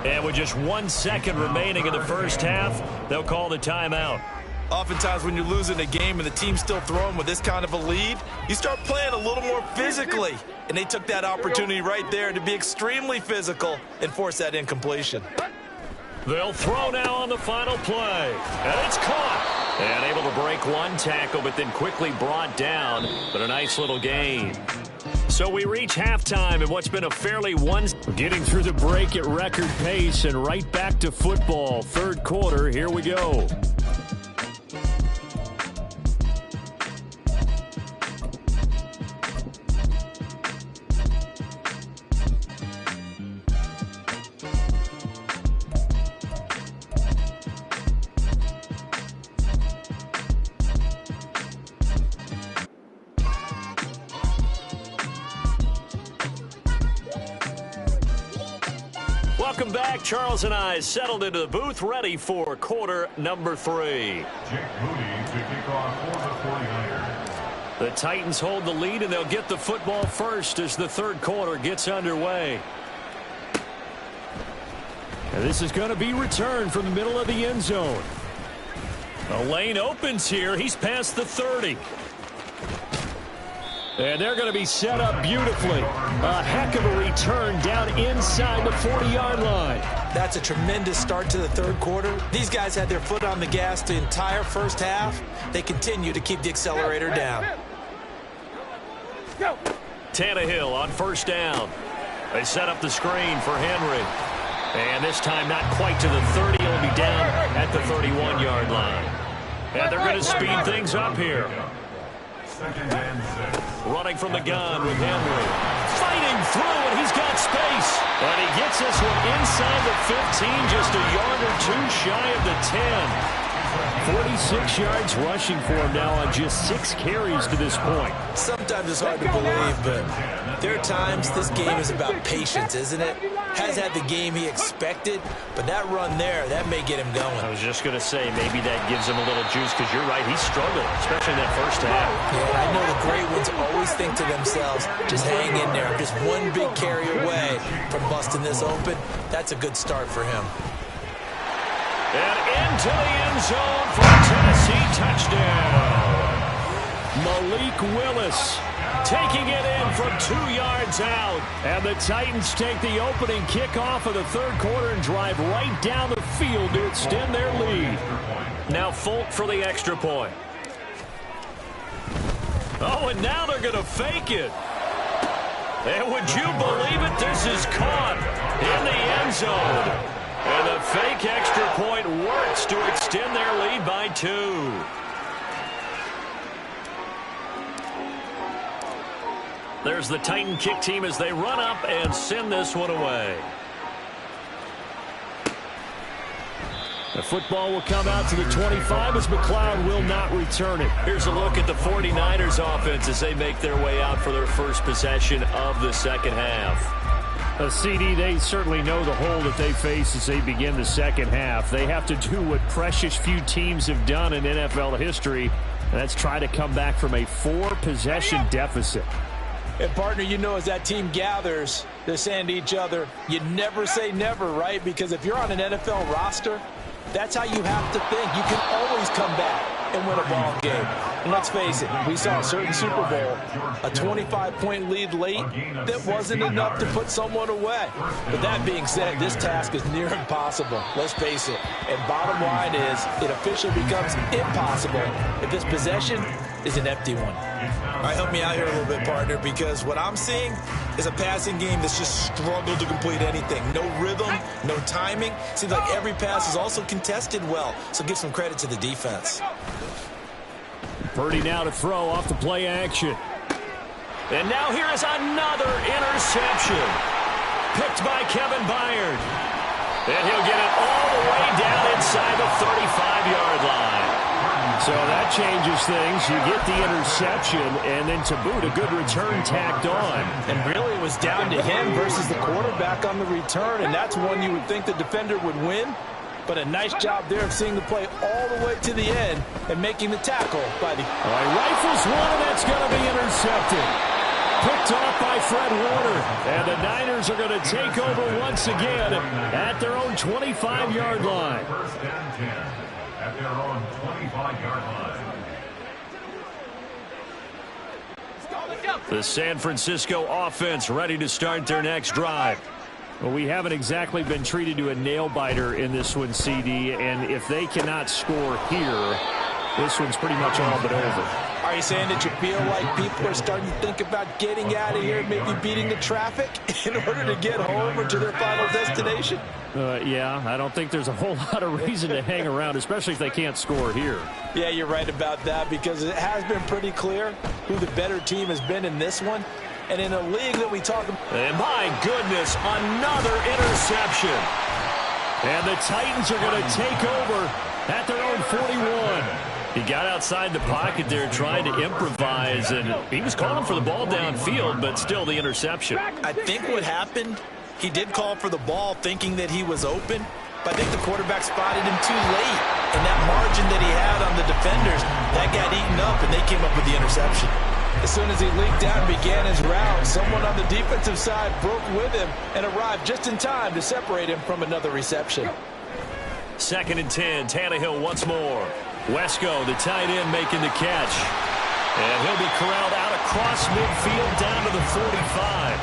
And with just 1 second remaining in the first half, they'll call the timeout. Oftentimes when you're losing a game and the team's still throwing with this kind of a lead, you start playing a little more physically. And they took that opportunity right there to be extremely physical and force that incompletion. They'll throw now on the final play. And it's caught. And able to break one tackle, but then quickly brought down. But a nice little gain. So we reach halftime in what's been a fairly getting through the break at record pace and right back to football. Third quarter, here we go. Welcome back. Charles and I settled into the booth, ready for quarter number 3. Jake Moody to kick off for the 49ers. The Titans hold the lead, and they'll get the football first as the third quarter gets underway. And this is going to be returned from the middle of the end zone. The lane opens here. He's past the 30. And they're going to be set up beautifully. A heck of a return down inside the 40-yard line. That's a tremendous start to the third quarter. These guys had their foot on the gas the entire first half. They continue to keep the accelerator down. Tannehill on first down. They set up the screen for Henry. And this time not quite to the 30. He'll be down at the 31-yard line. And they're going to speed things up here. Running from the gun with Henry. Fighting through, and he's got space. And he gets this one inside the 15, just a yard or two shy of the 10. 46 yards rushing for him now on just 6 carries to this point. Sometimes it's hard to believe, but there are times this game is about patience, isn't it? Has had the game he expected, but that run there, that may get him going. I was just going to say, maybe that gives him a little juice, because you're right, he struggled, especially in that first half. Yeah, I know the great ones always think to themselves, just hang in there. Just one big carry away from busting this open. That's a good start for him. And into the end zone for a Tennessee touchdown. Malik Willis taking it in from 2 yards out. And the Titans take the opening kickoff of the third quarter and drive right down the field to extend their lead. Now Folk for the extra point. Oh, and now they're going to fake it. And would you believe it? This is caught in the end zone. And the fake extra point works to extend their lead by 2. There's the Titan kick team as they run up and send this one away. The football will come out to the 25 as McLeod will not return it. Here's a look at the 49ers offense as they make their way out for their first possession of the second half. A CD, they certainly know the hole that they face as they begin the second half. They have to do what precious few teams have done in NFL history, and that's try to come back from a 4-possession deficit. And, partner, you know, as that team gathers, they're saying to each other, you never say never, right? Because if you're on an NFL roster, that's how you have to think. You can always come back and win a ball game. And let's face it, we saw a certain Super Bowl, a 25-point lead late that wasn't enough to put someone away. But that being said, this task is near impossible. Let's face it. And bottom line is, it officially becomes impossible if this possession is an empty one. All right, help me out here a little bit, partner, because what I'm seeing is a passing game that's just struggled to complete anything. No rhythm, no timing. Seems like every pass is also contested well, so give some credit to the defense. Purdy now to throw off the play action. And now here is another interception. Picked by Kevin Byard. And he'll get it all the way down inside the 35-yard line. So that changes things. You get the interception, and then to boot, a good return tacked on. And really it was down to him versus the quarterback on the return, and that's one you would think the defender would win. But a nice job there of seeing the play all the way to the end and making the tackle by the... All right, rifles one, and that's going to be intercepted. Picked off by Fred Warner. And the Niners are going to take over once again at their own 25-yard line. First and 10 at their own 25-yard line. The San Francisco offense ready to start their next drive. Well, we haven't exactly been treated to a nail-biter in this one, CD, and if they cannot score here, this one's pretty much all but over. Are you saying that you feel like people are starting to think about getting out of here, maybe beating the traffic in order to get home or to their final destination? Yeah, I don't think there's a whole lot of reason to hang around, especially if they can't score here. Yeah, you're right about that, because it has been pretty clear who the better team has been in this one. And in a league that we talk about... And my goodness, another interception. And the Titans are going to take over at their own 41. He got outside the pocket there, trying to improvise, and he was calling for the ball downfield, but still the interception. I think what happened, he did call for the ball thinking that he was open, but I think the quarterback spotted him too late. And that margin that he had on the defenders, that got eaten up, and they came up with the interception. As soon as he leaked out and began his route, someone on the defensive side broke with him and arrived just in time to separate him from another reception. 2nd and 10, Tannehill once more. Wesco, the tight end, making the catch. And he'll be corralled out across midfield down to the 45.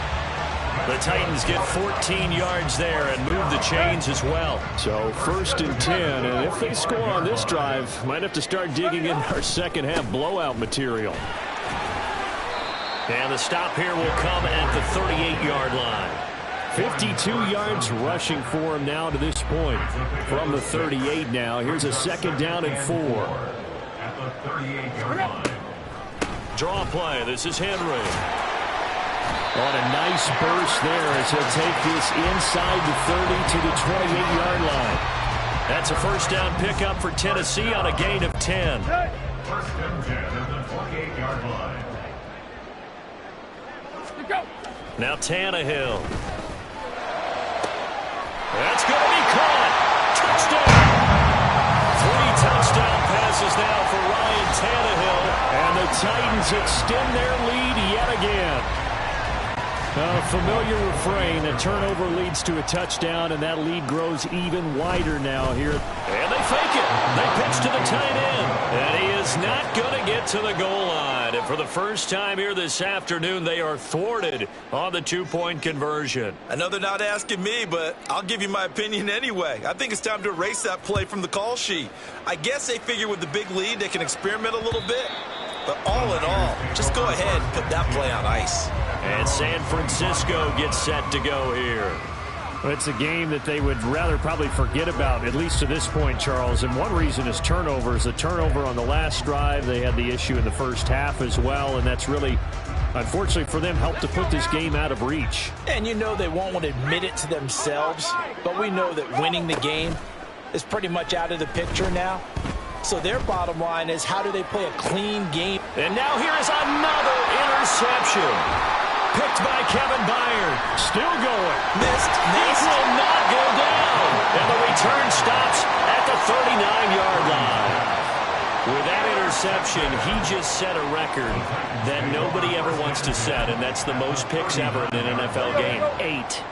The Titans get 14 yards there and move the chains as well. So 1st and 10, and if they score on this drive, might have to start digging in our second half blowout material. And the stop here will come at the 38-yard line. 52 yards rushing for him now to this point. From the 38 now, here's a 2nd down and 4. At the 38-yard line. Draw play, this is Henry. On a nice burst there as he'll take this inside the 30 to the 28-yard line. That's a 1st down pickup for Tennessee on a gain of 10. 1st and 10 at the 28-yard line. Now Tannehill. That's going to be caught. Touchdown. 3 touchdown passes now for Ryan Tannehill. And the Titans extend their lead yet again. A familiar refrain. A turnover leads to a touchdown, and that lead grows even wider now here. And they fake it. They pitch to the tight end. And he is not going to get to the goal line. And for the first time here this afternoon, they are thwarted on the 2-point conversion. I know they're not asking me, but I'll give you my opinion anyway. I think it's time to erase that play from the call sheet. I guess they figure with the big lead they can experiment a little bit. But all in all, just go ahead and put that play on ice. And San Francisco gets set to go here. Well, it's a game that they would rather probably forget about, at least to this point, Charles. And one reason is turnovers. A turnover on the last drive. They had the issue in the first half as well, and that's really, unfortunately for them, helped to put this game out of reach. And you know they won't want to admit it to themselves, but we know that winning the game is pretty much out of the picture now. So their bottom line is, how do they play a clean game? And now here is another interception. Picked by Kevin Byard. Still going. Missed. This will not go down. And the return stops at the 39-yard line. With that interception, he just set a record that nobody ever wants to set, and that's the most picks ever in an NFL game. 8.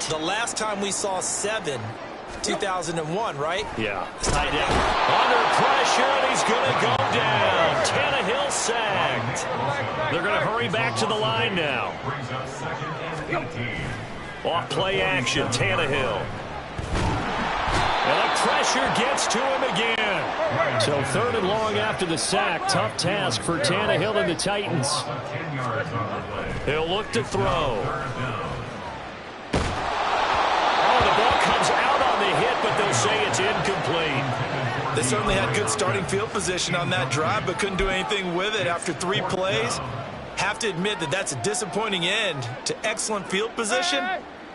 The last time we saw 7, 2001, right? Yeah. Tied down. Under pressure, and he's going to go down. Tannehill sacked. They're going to hurry back to the line now. Off play action, Tannehill. And the pressure gets to him again. So 3rd and long after the sack. Tough task for Tannehill and the Titans. He'll look to throw. Oh, the ball comes out on the hit, but they'll say it's incomplete. They certainly had good starting field position on that drive, but couldn't do anything with it after 3 plays. Have to admit that that's a disappointing end to excellent field position.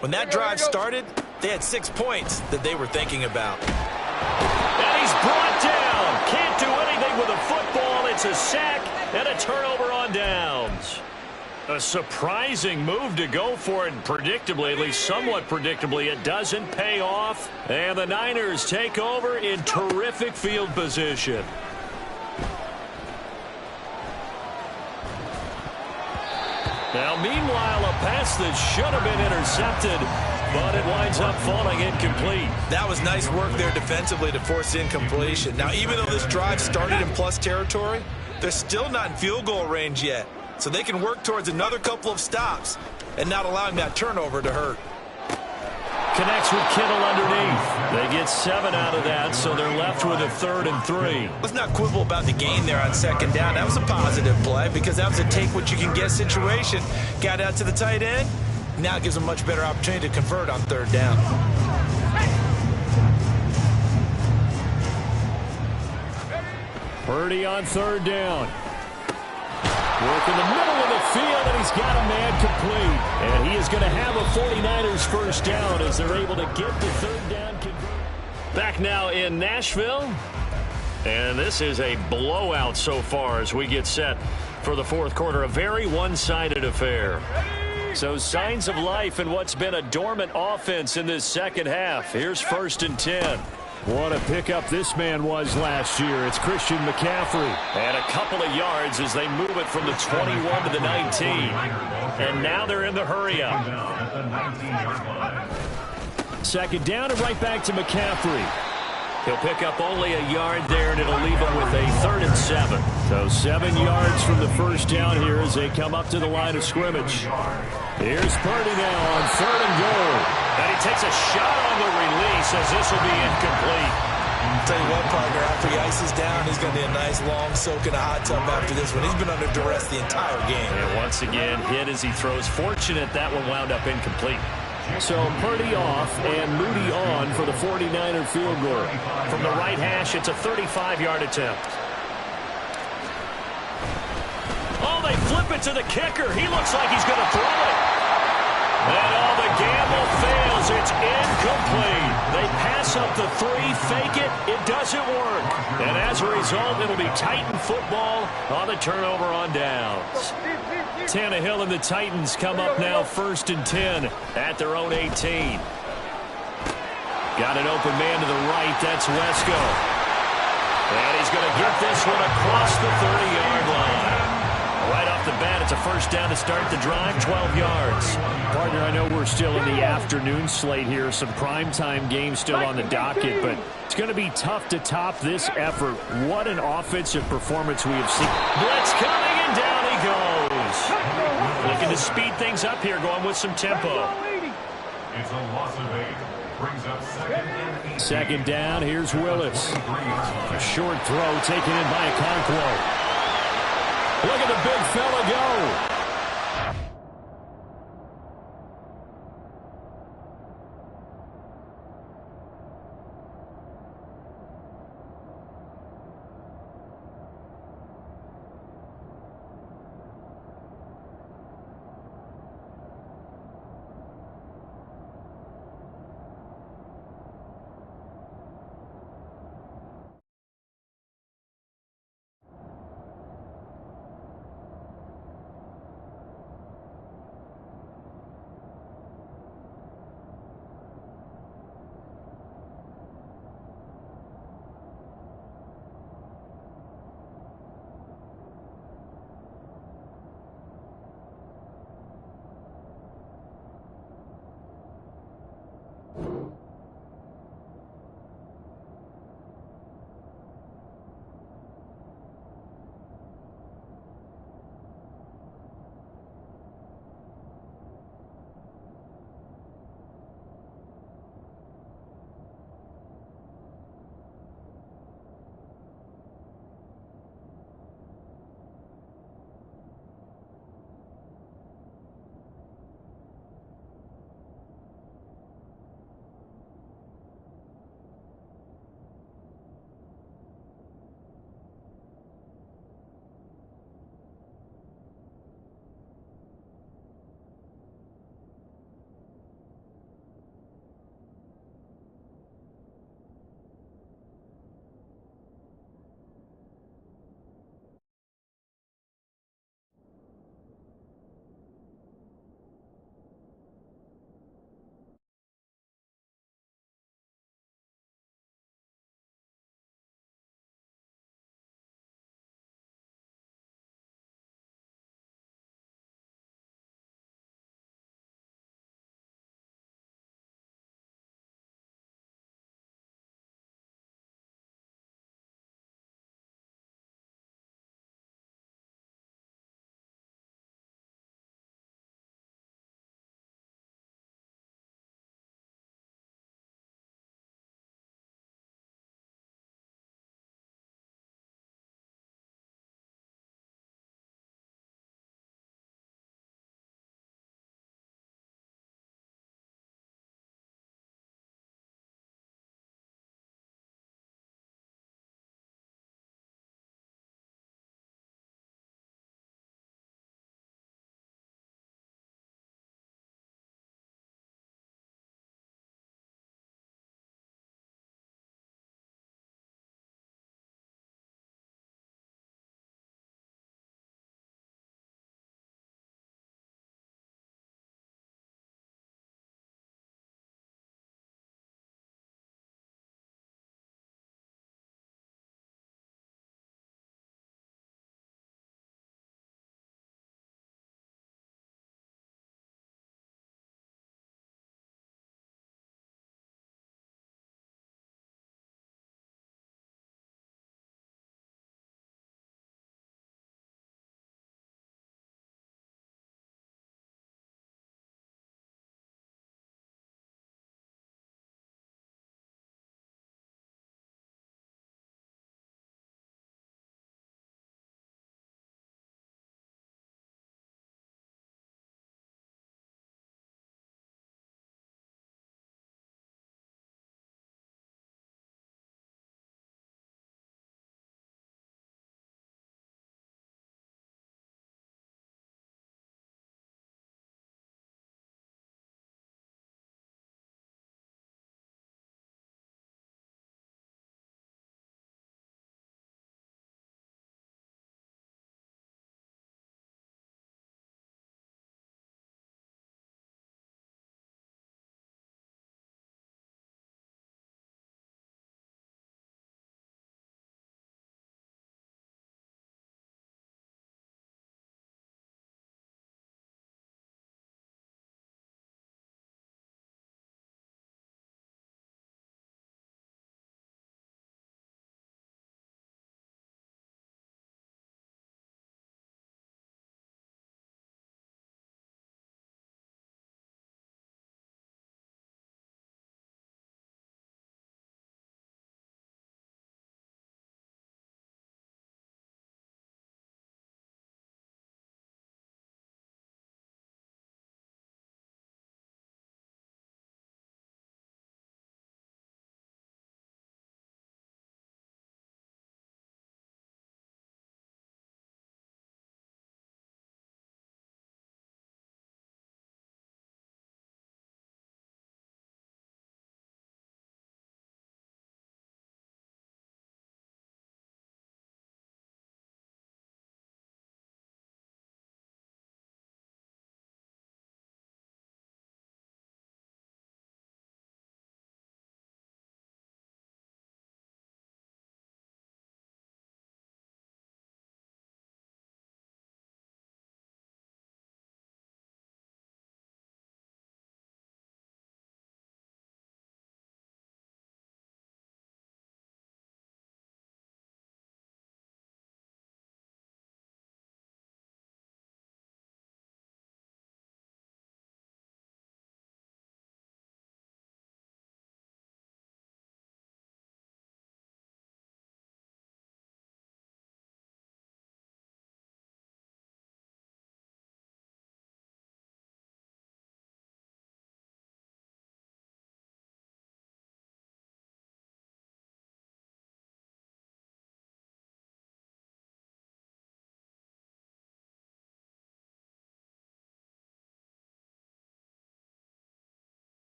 When that drive started, they had 6 points that they were thinking about. And he's brought down. Can't do anything with a football. It's a sack and a turnover on downs. A surprising move to go for it, and predictably, at least somewhat predictably, it doesn't pay off. And the Niners take over in terrific field position. Now, meanwhile, a pass that should have been intercepted, but it winds up falling incomplete. That was nice work there defensively to force incompletion. Now, even though this drive started in plus territory, they're still not in field goal range yet. So they can work towards another couple of stops and not allowing that turnover to hurt. Connects with Kittle underneath. They get 7 out of that, so they're left with a 3rd and 3. Let's not quibble about the gain there on 2nd down. That was a positive play because that was a take-what-you-can-get situation. Got out to the tight end. Now it gives them a much better opportunity to convert on 3rd down. Purdy on 3rd down. Work in the middle of the field, and he's got a man complete. And he is going to have a 49ers first down as they're able to get the 3rd down converted. Back now in Nashville. And this is a blowout so far as we get set for the 4th quarter. A very one-sided affair. So signs of life in what's been a dormant offense in this second half. Here's 1st and 10. What a pickup this man was last year. It's Christian McCaffrey. And a couple of yards as they move it from the 21 to the 19. And now they're in the hurry-up. 2nd down and right back to McCaffrey. He'll pick up only a yard there, and it'll leave him with a 3rd and 7. So 7 yards from the first down here as they come up to the line of scrimmage. Here's Purdy now on 3rd and goal. And he takes a shot on the release as this will be incomplete. I'll tell you what, partner, after he ices down, he's going to be a nice long soak in a hot tub after this one. He's been under duress the entire game. And once again, hit as he throws. Fortunate that one wound up incomplete. So Purdy off and Moody on for the 49er field goal. From the right hash, it's a 35-yard attempt. Oh, they flip it to the kicker. He looks like he's going to throw it. And all the gamble fails. It's incomplete. They pass up the 3, fake it. It doesn't work. And as a result, it'll be Titan football on the turnover on downs. Tannehill and the Titans come up now 1st and 10 at their own 18. Got an open man to the right. That's Wesco. And he's going to get this one across the 30-yard line. Right off the bat, it's a first down to start the drive, 12 yards. Partner, I know we're still in the afternoon slate here. Some primetime games still on the docket, but it's going to be tough to top this effort. What an offensive performance we have seen. Blitz coming, and down he goes. Looking to speed things up here, going with some tempo. It's a loss of 8. Brings up 2nd and 18. 2nd down, here's Willis. A short throw taken in by Okonkwo. Look at the big fella go.